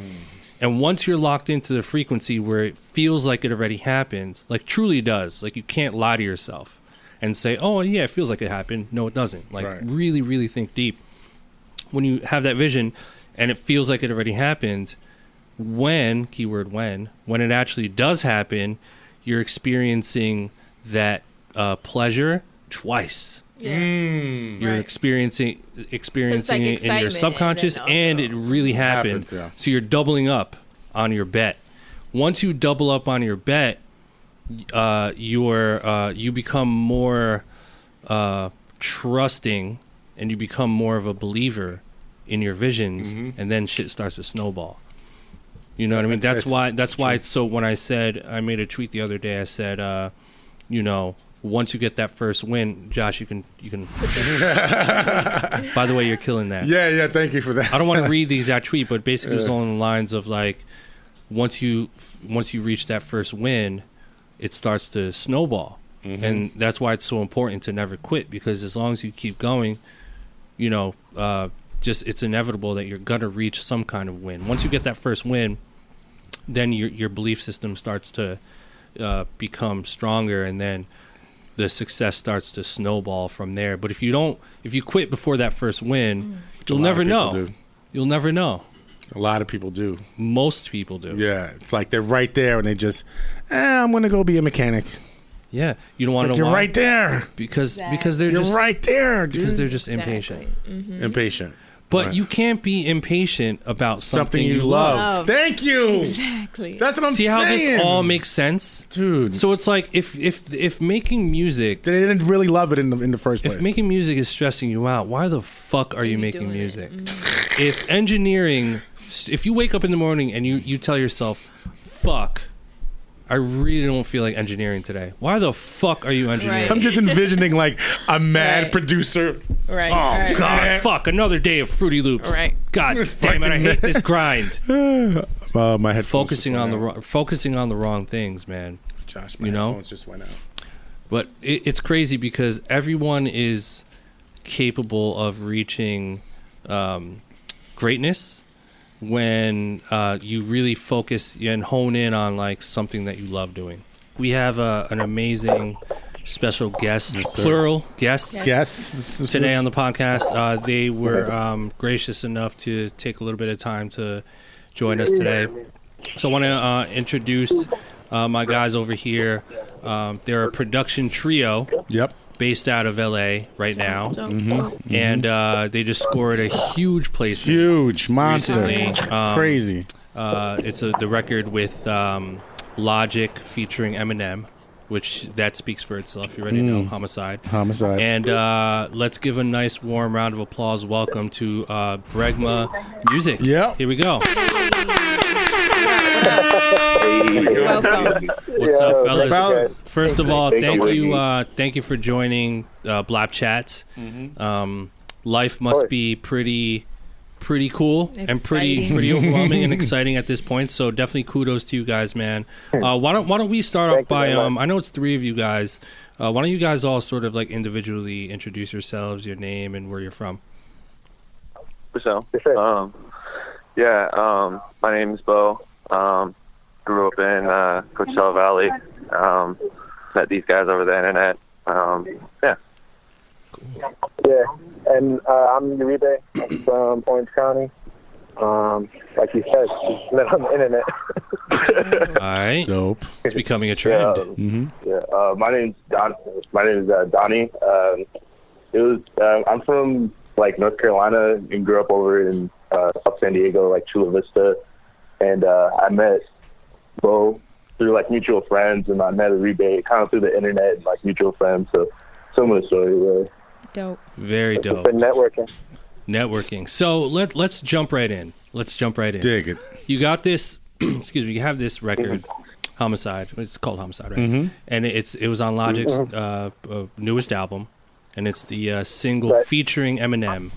And once you're locked into the frequency where it feels like it already happened, like truly does, like you can't lie to yourself and say, oh yeah, it feels like it happened. No, it doesn't. Like really, really think deep. When you have that vision and it feels like it already happened, keyword when it actually does happen, you're experiencing that pleasure twice. Yeah. You're experiencing it in your excitement subconscious, and then and it really happened. So you're doubling up on your bet. Once you double up on your bet, you become more trusting, and you become more of a believer in your visions, and then shit starts to snowball. You know what I mean? That's why it's so. When I made a tweet the other day, I said, you know, once you get that first win, Josh, you can. By the way, you're killing that. Yeah. Thank you for that. I don't want to read the exact tweet, but basically it was along the lines of like, once you reach that first win, it starts to snowball, and that's why it's so important to never quit, because as long as you keep going, you know, just it's inevitable that you're gonna reach some kind of win. Once you get that first win, then your belief system starts to become stronger, and then the success starts to snowball from there. But if you quit before that first win, you'll never know. You'll never know. A lot of people do. Most people do. Yeah, it's like they're right there and they just, I'm gonna go be a mechanic. Yeah, you don't want to know you're why? right there because they're you're just right there, dude. because they're just impatient. Impatient. But you can't be impatient about something you love. Thank you. Exactly. That's what I'm See saying. how this all makes sense, dude? So it's like if making music, they didn't really love it in the first place. If making music is stressing you out, why the fuck are you making music? If engineering, if you wake up in the morning and you tell yourself, fuck, I really don't feel like engineering today. Why the fuck are you engineering? Right. I'm just envisioning like a mad Right. producer. Right. Oh, right. God, fuck, another day of Fruity Loops. Right. God damn it, I hate this grind. My headphones Focusing on the wrong things, man. Josh, my you know? headphones just went out. But it's crazy because everyone is capable of reaching greatness when you really focus and hone in on like something that you love doing. We have an amazing special guest, Yes, sir. plural guests. Yes. Today on the podcast. They were gracious enough to take a little bit of time to join us today. So I want to introduce my guys over here. They're a production trio Yep. based out of LA right now. So, And they just scored a huge placement. Huge monster. Recently, Crazy. It's the record with Logic featuring Eminem, which that speaks for itself. You already know Homicide. Homicide. And let's give a nice warm round of applause. Welcome to Bregma Music. Yep. Here we go. welcome. What's up, fellas? fellas. First of all, Thank thank you. you, thank you for joining BLAPCHAT. Life must be pretty cool and pretty Exciting. overwhelming and exciting at this point. So definitely kudos to you guys, man. Why don't we start off Thank you by very much. I know it's three of you guys. Why don't you guys all sort of like individually introduce yourselves, your name, and where you're from? So, my name is Bo. Grew up in Coachella Valley. Met these guys over the internet. Yeah, and I'm Uribe. I'm from Orange County. Like you said, just met on the internet. All right, Dope. it's becoming a trend. My name's Don. My name is Donnie. I'm from like North Carolina and grew up over in South San Diego, like Chula Vista. And I met Bo through like mutual friends, and I met Uribe kind of through the internet and like mutual friends. So similar story, really. Dope. Very dope. Been networking. Networking. So let's jump right in. Dig it. You got this. Excuse me. You have this record, Homicide. It's called Homicide, right? And it was on Logic's newest album, and it's the single Right. featuring Eminem.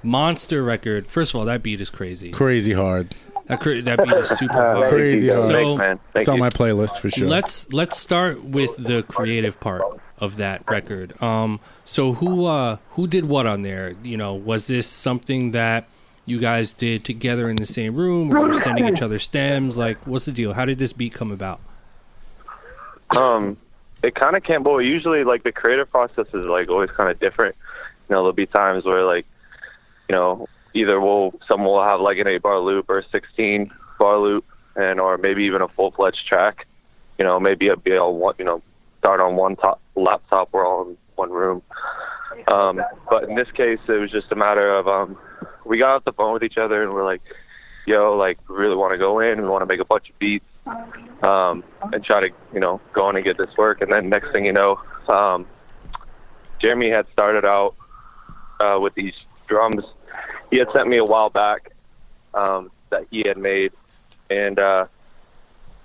Monster record. First of all, that beat is crazy. Crazy hard. That beat is super hard. Crazy hard. So Thanks, man. Thank It's on you. my playlist for sure. let's start with the creative part of that record. So who did what on there? You know, was this something that you guys did together in the same room, or you sending each other stems? Like, what's the deal? How did this beat come about? It kind of came, but usually like the creative process is like always kind of different. You know, there'll be times where like, you know, either someone will have like an 8-bar loop or a 16-bar loop, or maybe even a full-fledged track. You know, maybe it'll be all one, start on one laptop, we're all in one room. But in this case, it was just a matter of we got off the phone with each other and we're like, yo, like, we really want to go in. We want to make a bunch of beats and try to, go in and get this work. And then next thing you know, Jeremy had started out with these drums. He had sent me a while back that he had made. And I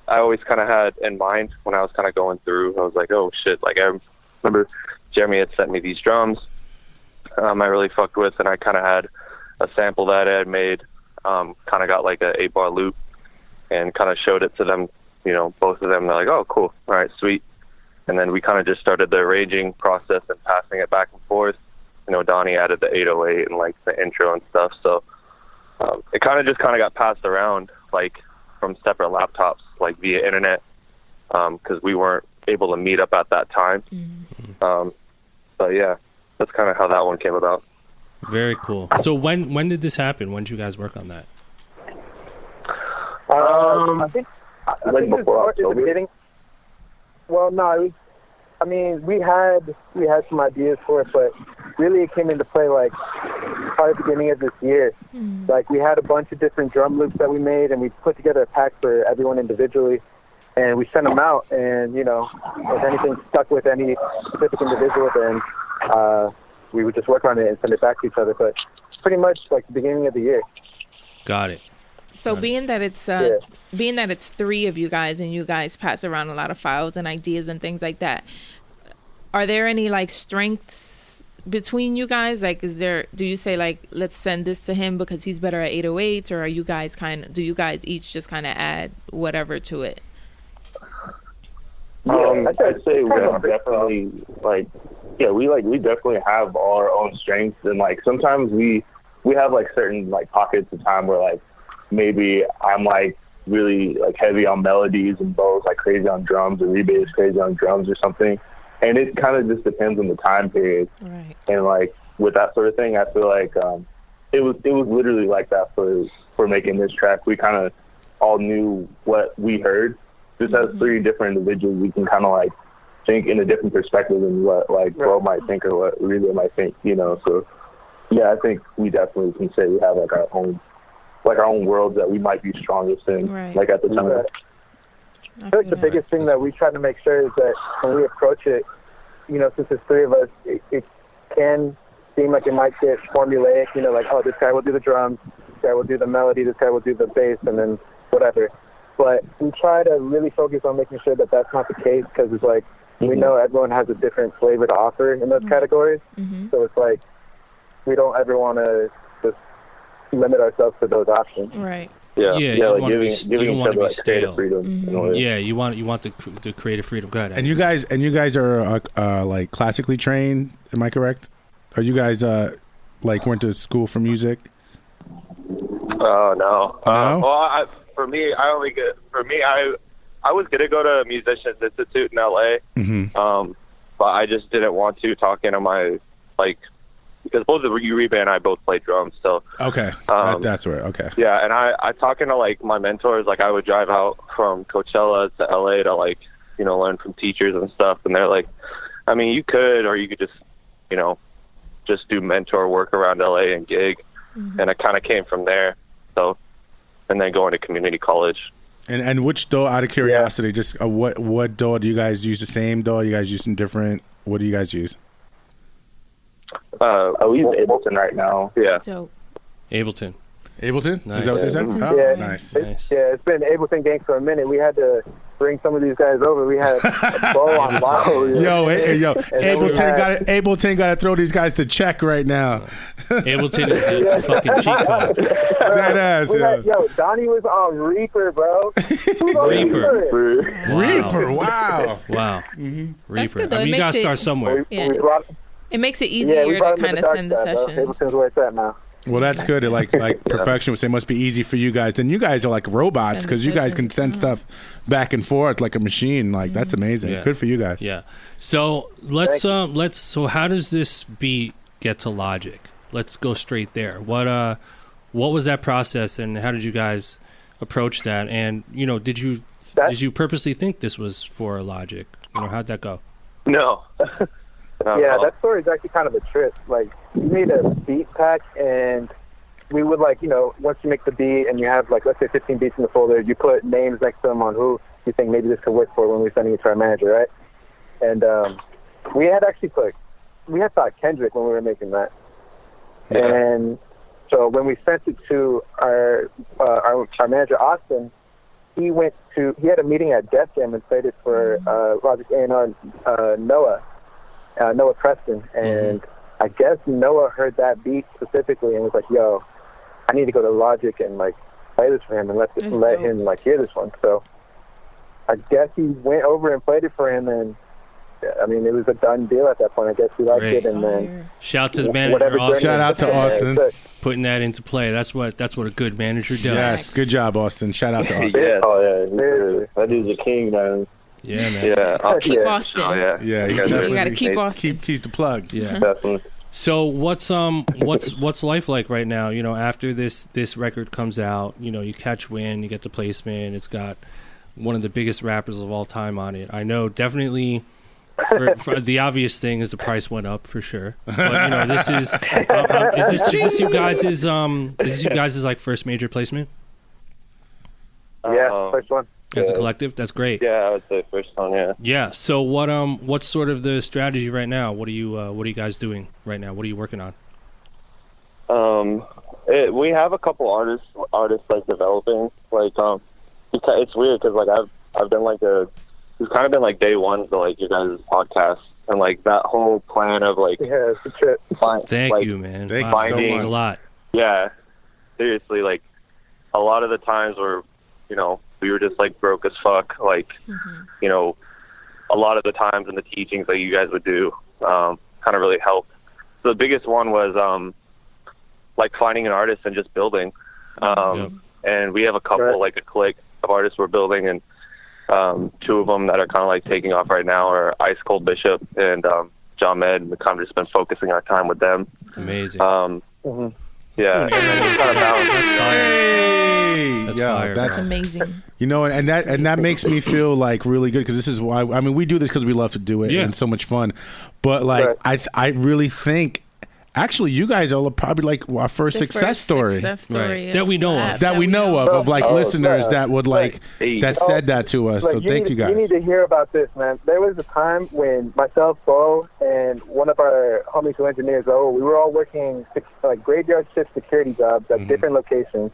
always kind of had in mind when I was kind of going through, I was like, oh, shit. Like, I remember Jeremy had sent me these drums I really fucked with, and I kind of had a sample that I had made, kind of got like a 8-bar loop and kind of showed it to them, both of them. They're like, oh, cool. All right, sweet. And then we kind of just started the arranging process and passing it back and forth. Donnie added the 808 and like the intro and stuff. So it kind of got passed around like from separate laptops, like via internet, because we weren't able to meet up at that time. But yeah, that's kind of how that one came about. Very cool. So when did this happen? When did you guys work on that? I think Like it was before in the October? beginning. Well, no, it was, I mean, we had some ideas for it, but really it came into play like probably the beginning of this year. Like we had a bunch of different drum loops that we made, and we put together a pack for everyone individually, and we sent them out. And if anything stuck with any specific individual, then we would just work on it and send it back to each other. But pretty much like the beginning of the year. Got it. So being that it's three of you guys and you guys pass around a lot of files and ideas and things like that, are there any like strengths between you guys? Like, do you say like, let's send this to him because he's better at 808s, or are you guys do you guys each just kind of add whatever to it? I'd say we definitely we definitely have our own strengths, and like sometimes we have like certain like pockets of time where like maybe I'm like really like heavy on melodies and Bo's like crazy on drums, or Rebe is crazy on drums or something, and it kind of just depends on the time period. Right. And like with that sort of thing, I feel like it was literally like that for making this track. We kind of all knew what we heard. Just as three different individuals, we can kind of like think in a different perspective than what like Bro might think or what Rebe might think, you know. So yeah, I think we definitely can say we have like our own worlds that we might be strongest in, like at the time. Right. I feel like the biggest thing that we try to make sure is that when we approach it, you know, since there's three of us, it can seem like it might get formulaic, you know, like, oh, this guy will do the drums, this guy will do the melody, this guy will do the bass, and then whatever. But we try to really focus on making sure that that's not the case, because it's like, we know everyone has a different flavor to offer in those categories. So it's like, we don't ever want to just limit ourselves to those options. Right. Yeah, like giving each other like creative freedom. Yeah, you want the creative freedom. Go ahead. And you guys are like classically trained. Am I correct? Are you guys like went to school for music? No. No? Well, I was gonna go to Musicians Institute in LA, but I just didn't want to, talking to my because both of you, Rebe and I, both played drums. So okay, that's where Yeah, and I talking to like my mentors, like I would drive out from Coachella to LA to like learn from teachers and stuff, and they're like, I mean, you could, or you could just just do mentor work around LA and gig, and it kind of came from there. So, and then going to community college. And which DAW, out of curiosity, just what DAW do you guys use? The same DAW? You guys using different? What do you guys use? We use Ableton right now. Yeah. Dope. Ableton. Nice. Is that what they said? Yeah, Nice. It's been Ableton gang for a minute. We had to bring some of these guys over. We had a Bo on lock. Yo, Ableton got to throw these guys to check right now. Ableton is the fucking cheat code. That ass. Yo, Donnie was on Reaper, bro. Reaper. Wow. Wow. That's Reaper. good, though. I mean, It you gotta makes start it- somewhere. It makes it easier to kind of send the sessions. Ableton's where it's at now. Well, that's good. Like Perfection would say, must be easy for you guys. Then you guys are like robots, because you guys can send stuff back and forth like a machine. Like that's amazing. Yeah. Good for you guys. Yeah. So so how does this beat get to Logic? Let's go straight there. What was that process, and how did you guys approach that? And did you purposely think this was for Logic? How'd that go? No. Yeah, that story is actually kind of a trip. Like, we made a beat pack, and we would once you make the beat and you have let's say 15 beats in the folder, you put names next to them on who you think maybe this could work for when we're sending it to our manager, right? And we had thought Kendrick when we were making that. Yeah. And so when we sent it to our manager Austin, he had a meeting at Def Jam and played it for Logic A&R Noah Preston, and I guess Noah heard that beat specifically and was like, yo, I need to go to Logic and play this for him and let him hear this one. So I guess he went over and played it for him, and I mean, it was a done deal at that point. I guess he liked it, and then shout out to the manager, Austin. Shout out to Austin. Putting that into play. That's what a good manager does. Yes, good job, Austin. Shout out to Austin. That dude's a king, man. Yeah, man. Yeah. Keep Austin. Oh, yeah. Yeah, you got to keep Austin. Keep the plug. Yeah. Definitely. So what's life like right now? After this record comes out, you catch wind, you get the placement. It's got one of the biggest rappers of all time on it. I know, definitely. For the obvious thing is the price went up for sure. But this is this you guys' first major placement? Yeah, first one. As a collective, that's great. Yeah, I would say first one. Yeah. Yeah. So what's sort of the strategy right now? What are you guys doing right now? What are you working on? We have a couple artists like developing. Like, it's weird because like I've been like it's kind of been like day one to like your guys' podcast, and like that whole plan of like Yeah, it's a trip. Thank you, man. Thank Wow, you so that means much. a lot. Yeah, seriously, like a lot of the times where, you know, we were just like broke as fuck, like, you know, a lot of the times in the teachings that you guys would do kind of really helped. So the biggest one was like finding an artist and just building. And we have a couple, like a clique of artists we're building, and two of them that are kind of like taking off right now are Ice Cold Bishop and John Med. We've kind of just been focusing our time with them. It's amazing. Yeah, and then just kind of Hey, That's yo, fire, that's bro. Amazing. you know, and that makes me feel like really good because this is why. I mean, we do this because we love to do it Yeah. and it's so much fun. But like, I really think. Actually, you guys are probably like our first The success first story success story Right. That we know of. that we know of like Oh, listeners yeah. that would like Hey. that said that to us. Like, So thank you guys. You need to hear about this, man. There was a time when myself, Bo, and one of our homies who engineers, we were all working like graveyard shift security jobs at different locations,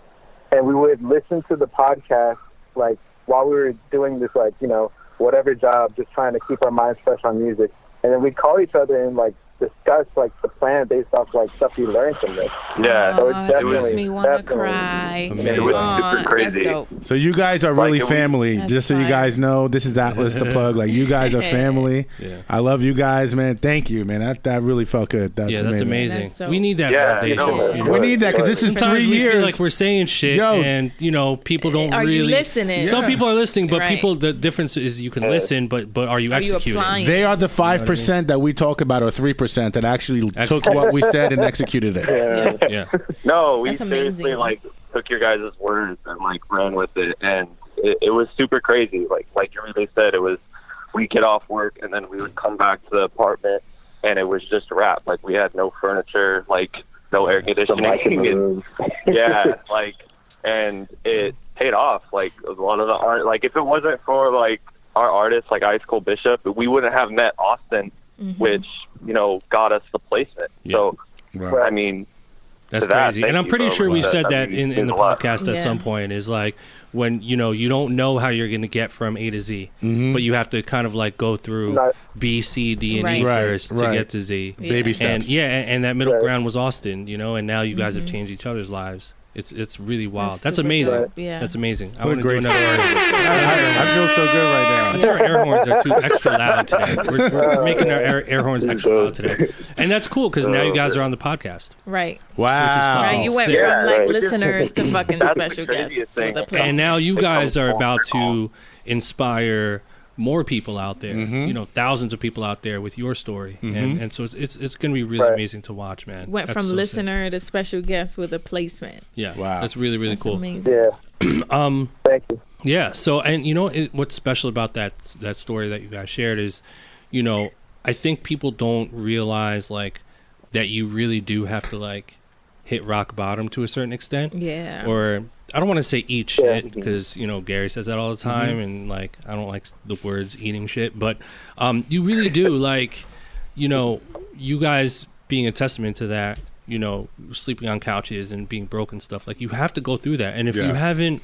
and we would listen to the podcast like while we were doing this, like, you know, whatever job, just trying to keep our minds fresh on music, and then we'd call each other and like discuss like the plan based off like stuff we learned from this. Yeah, So it's That definitely- makes me want to definitely- cry. Amazing. It was Aw, super crazy. That's dope. So you guys are really Like, it was- family. That's Just so you fire. guys know, this is Atlas the plug. Like you guys are family. Yeah. I love you guys, man. Thank you, man. That really felt good. That's Yeah, that's amazing. amazing. That's dope. We need that Yeah, validation. you know, you know? We need that because this is Sometimes 3 we years. feel like we're saying shit, Yo. and you know, people don't Are you really listening? Some Yeah. people are listening, but Right. people. The difference is you can listen, but are you Are you executing? applying? They are the 5% that we talk about, or 3% that actually took what we said and executed it. Yeah. Yeah, No, we That's seriously amazing. like took your guys' words and like ran with it, and it was super crazy. Like you really said, it was we'd get off work and then we would come back to the apartment, and it was just a wrap. Like we had no furniture, like no air The mic in conditioning, the and room. yeah, like, and it paid off. Like a lot of the art, like if it wasn't for like our artists like Ice Cold Bishop, we wouldn't have met Austin, which, you know, got us the placement. Yeah. So Right. I mean, that's to that, crazy. thank And I'm you, pretty bro. sure we That- said that that means in the a lot. podcast at Yeah. some point. Is like when you know you don't know how you're going to get from A to Z, but you have to kind of like go through Right. B, C, D, and Right. E Right, first to right. get to Z. Baby steps. And yeah, and that middle Right. ground was Austin, you know, and now you guys have changed each other's lives. It's really wild. That's super amazing. dope, yeah. That's amazing. I What a want to do great another. I feel so good right I now. think our air horns are too extra loud today. We're making our air horns extra loud today, and that's cool because now you guys are on the podcast. Right. Wow. Right. You went sick. from like right. listeners to fucking That's the special craziest guests thing. with a And place. now you They guys come are from about their to inspire more people out there. Mm-hmm. You know, thousands of people out there with your story, and so it's going to be really Right. amazing to watch, man. Went That's from so sick. listener to special guest with a placement. Yeah, Wow. that's really That's cool. amazing. Yeah. Thank you. Yeah. So, and you know, what's special about that story that you guys shared is, you know, I think people don't realize like that you really do have to like hit rock bottom to a certain extent. Yeah. Or I don't want to say eat shit because, you know, Gary says that all the time, and like I don't like the words eating shit, but you really do like, you know, you guys being a testament to that. You know, sleeping on couches and being broken stuff. Like you have to go through that, and if you haven't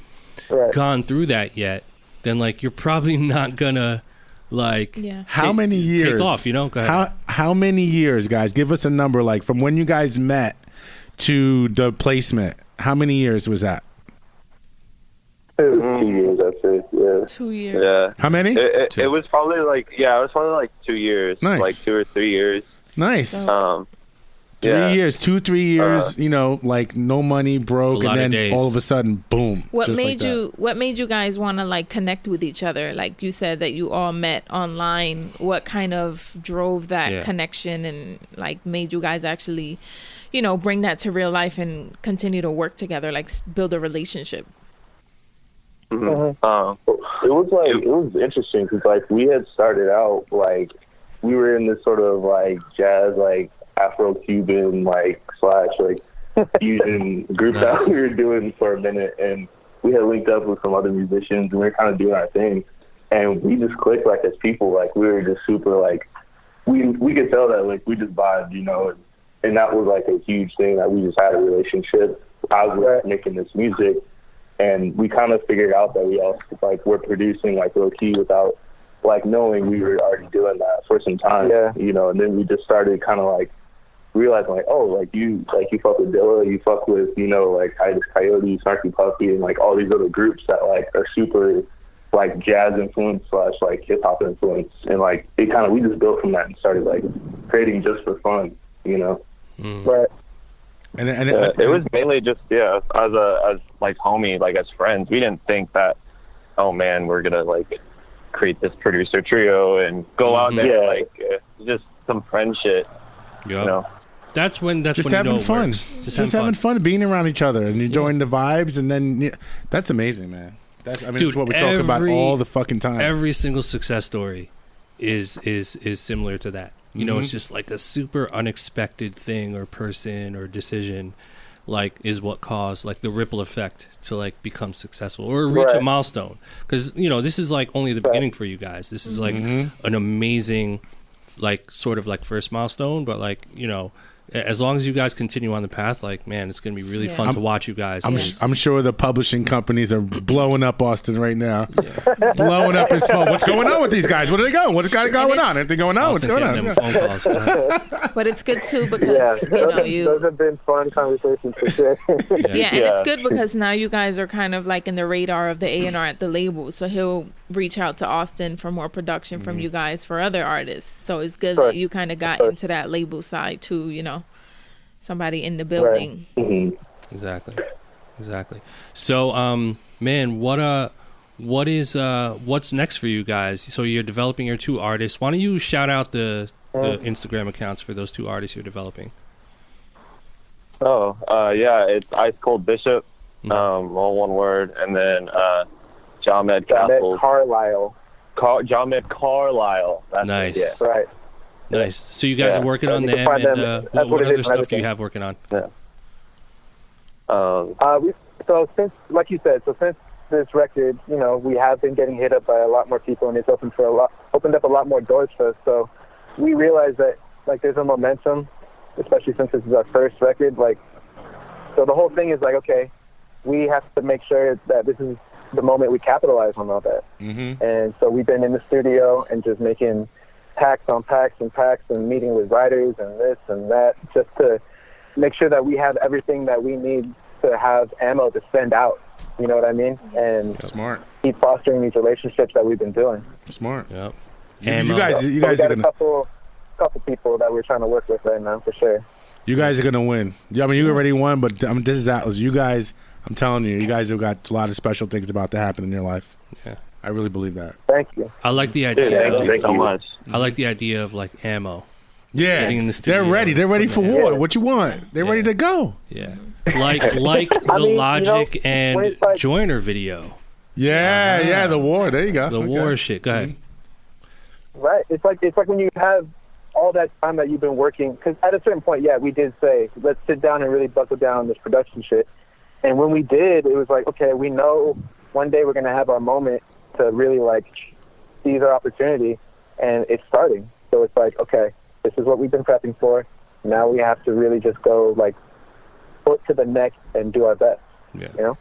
Right. gone through that yet, then like you're probably not gonna like Yeah. How many years? take off, you know? Go ahead. How many years, guys? Give us a number, like from when you guys met to the placement. How many years was that? It was 2 years, I'd say. Yeah. 2 years. yeah. How many? It was probably like, it was probably like 2 years. Nice. Like 2 or 3 years. Nice. So- 3 Yeah. years, 2-3 years. You know, like no money, broke, It's a lot and of then days. all of a sudden, boom. What just like made that. you what made you guys want to like connect with each other? Like you said that you all met online. What kind of drove that Yeah. connection and like made you guys actually, you know, bring that to real life and continue to work together, like build a relationship? It was interesting because like we had started out like we were in this sort of like jazz like Afro-Cuban like / like fusion group that we were doing for a minute, and we had linked up with some other musicians and we were kind of doing our thing, and we just clicked like as people. Like we were just super like we could tell that like we just vibed, you know, and that was like a huge thing that we just had a relationship. as we're making this music. And we kind of figured out that we also, like, we're producing, like, low-key without, like, knowing we were already doing that for some time, you know, and then we just started kind of, like, realizing, like, oh, you fuck with Dilla, you fuck with, you know, like, Titus Coyote, Snarky Puppy, and, like, all these other groups that, like, are super, like, jazz influence / like, hip-hop influence. And, like, it kind of, we just built from that and started, like, creating just for fun, you know? Right. And it was mainly just as like homie, like as friends. We didn't think that, oh man, we're gonna like create this producer trio and go out there like just some friend shit. Yeah. You know, that's when just when having you know fun, just having fun, being around each other and enjoying the vibes, and then that's amazing, man. Dude, it's what we talk about all the fucking time. Every single success story is similar to that. You know, it's just like a super unexpected thing or person or decision, like, is what caused, like, the ripple effect to, like, become successful or reach a milestone. Because, you know, this is, like, only the beginning for you guys. This is, like, an amazing, like, sort of, like, first milestone. But, like, you know, as long as you guys continue on the path, like, man, it's going to be really fun to watch you guys. I'm sure the publishing companies are blowing up Austin right now. Blowing up his phone. What's going on with these guys? Where do they go? What's going on? Anything going on? What's going on? Phone calls, but it's good too because those have been fun conversations for sure. And it's good because now you guys are kind of like in the radar of the A&R at the label, so he'll reach out to Austin for more production from you guys for other artists. So it's good that you kind of got into that label side too, you know, somebody in the building. Exactly. So man, what's next for you guys? So you're developing your two artists. Why don't you shout out the Instagram accounts for those two artists you're developing? It's Ice Cold Bishop, all one word, and then Jamed Carlisle. Jamed Carlisle. That's nice. It, Right. Nice. So you guys are working on them, and what other stuff do you have working on? Yeah. So since, like you said, since this record, you know, we have been getting hit up by a lot more people, and it's opened up a lot more doors for us. So we realized that, like, there's a momentum, especially since this is our first record. Like, so the whole thing is like, okay, we have to make sure that this is the moment we capitalize on all that. And so we've been in the studio and just making packs on packs and packs and meeting with writers and this and that, just to make sure that we have everything that we need to have ammo to send out. You know what I mean? And smart. Keep fostering these relationships that we've been doing. Smart. Yep. And you guys we are got gonna, a couple people that we're trying to work with right now for sure. You guys are gonna win. I mean, you already won, but this is Atlas. You guys, I'm telling you, you guys have got a lot of special things about to happen in your life. Yeah. I really believe that. Thank you. I like the idea. Thank you so much. I like the idea of like ammo. Yeah, Getting in the studio, they're ready. They're ready for war. What you want? They're ready to go. Yeah, like the Logic and like, Joyner video. Yeah, the war. There you go. The war shit. Go ahead. Right. It's like when you have all that time that you've been working. Because at a certain point, we did say, let's sit down and really buckle down on this production shit. And when we did, it was like, okay, we know one day we're gonna have our moment to really like seize our opportunity, and it's starting. So it's like, okay, this is what we've been prepping for. Now we have to really just go like foot to the neck and do our best. Yeah. You know?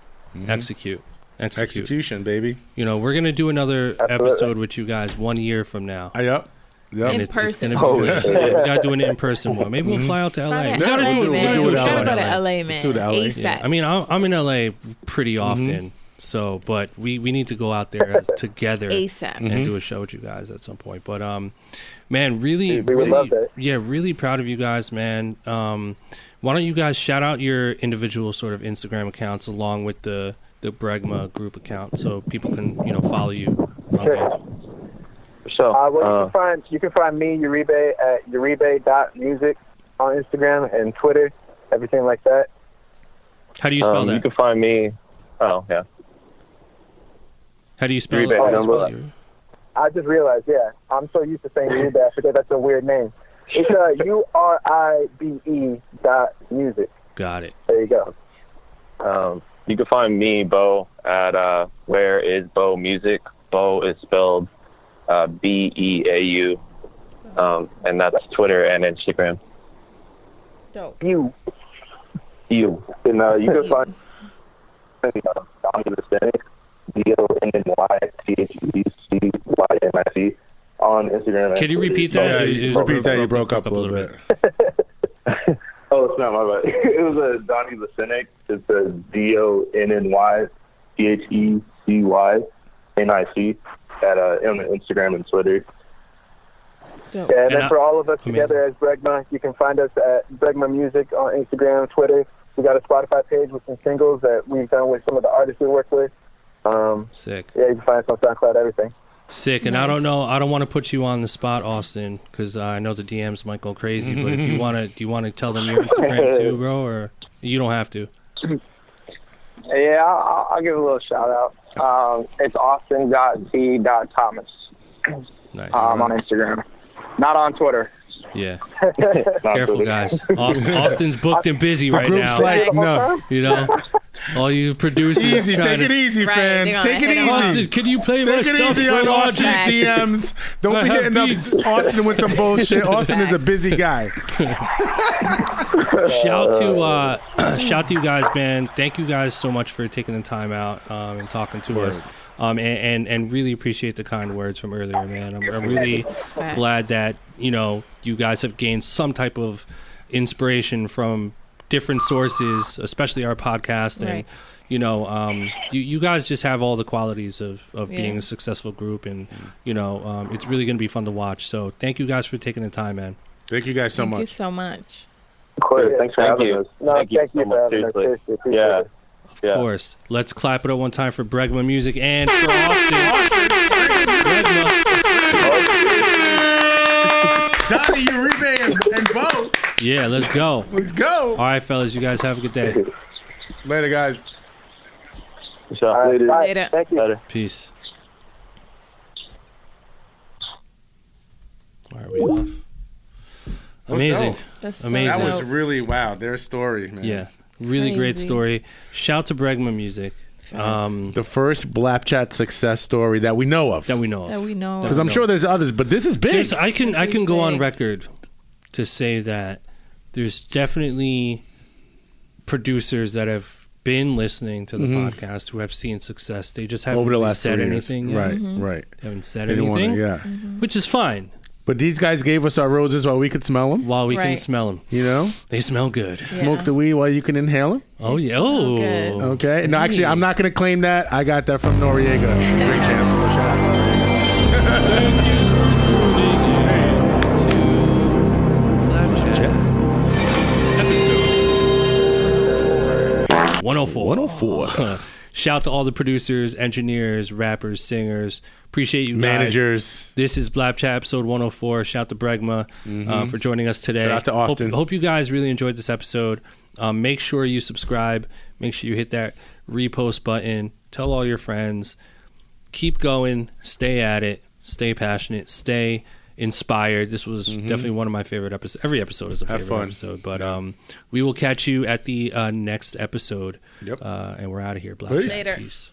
Execute. Execution, baby. You know, we're gonna do another episode with you guys 1 year from now. Yep. And in person. It's gonna be good. We gotta do an in-person one. Maybe we'll fly out to LA. LA, We'll do it. man. We'll do it Gotta LA. go to LA, man. Do it LA. ASAP. Yeah. I mean, I'm in LA pretty often, so but we need to go out there together ASAP. and do a show with you guys at some point. But man, really, We would love that. yeah, really proud of you guys, man. Why don't you guys shout out your individual sort of Instagram accounts along with the Bregma group account so people can follow you. Sure. So, you can find me, Uribe, at uribe.music on Instagram and Twitter, everything like that. How do you spell that? You can find me. Oh, yeah. How do you spell Uribe, it? I just realized, I'm so used to saying Uribe, I forget that's a weird name. It's URIBE.music. Got it. There you go. You can find me, Bo, at Where Is Bo Music. Bo is spelled BEAU, and that's Twitter and Instagram. Dope. You. You can find Donnie the Cynic, DONNYTHECYNIC on Instagram. Can you repeat that? Yeah, repeat that. You broke up a little bit. Oh, it's not my bad. It was a Donnie the Cynic. It's a DONNYTHECYNIC on Instagram and Twitter. Dope. Yeah, and then for all of us amazing. together as Bregma, you can find us at Bregma Music on Instagram, Twitter. We got a Spotify page with some singles that we've done with some of the artists we work with. Sick. Yeah, you can find us on SoundCloud, everything. Sick. And Nice. I don't know. I don't want to put you on the spot, Austin, because I know the DMs might go crazy. But if you want to, do you want to tell them your Instagram too, bro, or you don't have to? Yeah, I'll give a little shout out. It's austin.t.thomas Nice. on Instagram. Not on Twitter. Yeah. Careful, guys. Austin's booked and busy right Group's now. like, no. You know, all you producers. Easy, trying take it to- easy, Right, fans. they're Take it gonna hit easy. Austin, can you play my Take it stuff easy for on Logic? Austin's DMs. Don't I be have hitting up beats. Austin with some bullshit. Austin is a busy guy. Shout to you guys, man. Thank you guys so much for taking the time out and talking to us. And really appreciate the kind words from earlier, man. I'm really Facts. glad that, you know, you guys have gained some type of inspiration from different sources, especially our podcast. And, Right. you know, you guys just have all the qualities of being Yeah. a successful group. And, you know, it's really going to be fun to watch. So thank you guys for taking the time, man. Thank you guys so Thank you much. so much. Of course. Thanks for having us. No, thank you so for much. having us. Seriously. Seriously, appreciate Yeah. it. Of course. Let's clap it up one time for Bregma Music and for Austin. Bregma. Donnie, Uribe, and Bo. Yeah, let's go. Let's go. All right, fellas, you guys have a good day. Later, guys. All right, Later. bye. Later. Thank you. Later. Peace. Why are we off? Amazing. That's so Amazing. That was dope. really wow. Their story, man. Yeah. Really great Crazy. story. Shout to Bregma Music. The first BLAPCHAT success story that we know of. That we know of. that we know. Because I'm sure there's others, but this is big. I can This is go on big. record to say that there's definitely producers that have been listening to the podcast who have seen success. They just haven't Over the really last said 3 years. anything yet. Right, Mm-hmm. right. They haven't said They didn't wanna- anything, yeah. which is fine But these guys gave us our roses while we could smell them. while we can Right. smell them. You know, They smell good. Yeah. smoke the weed while you can inhale them. Oh, yeah. smell Oh, good. Okay. No, actually, I'm not going to claim that. I got that from Noriega, Drink Champs. So shout out to Noriega. Thank you for tuning in to BLAPCHAT episode 104. 104. Shout out to all the producers, engineers, rappers, singers. Appreciate you guys. Managers. This is BLAPCHAT episode 104. Shout out to Bregma for joining us today. Shout out to Austin. Hope you guys really enjoyed this episode. Make sure you subscribe. Make sure you hit that repost button. Tell all your friends. Keep going. Stay at it. Stay passionate. Stay inspired. This was definitely one of my favorite episodes. Every episode is a Have favorite fun. episode. But we will catch you at the next episode. Yep. And we're out of here. Peace. BLAPCHAT. Later. Peace.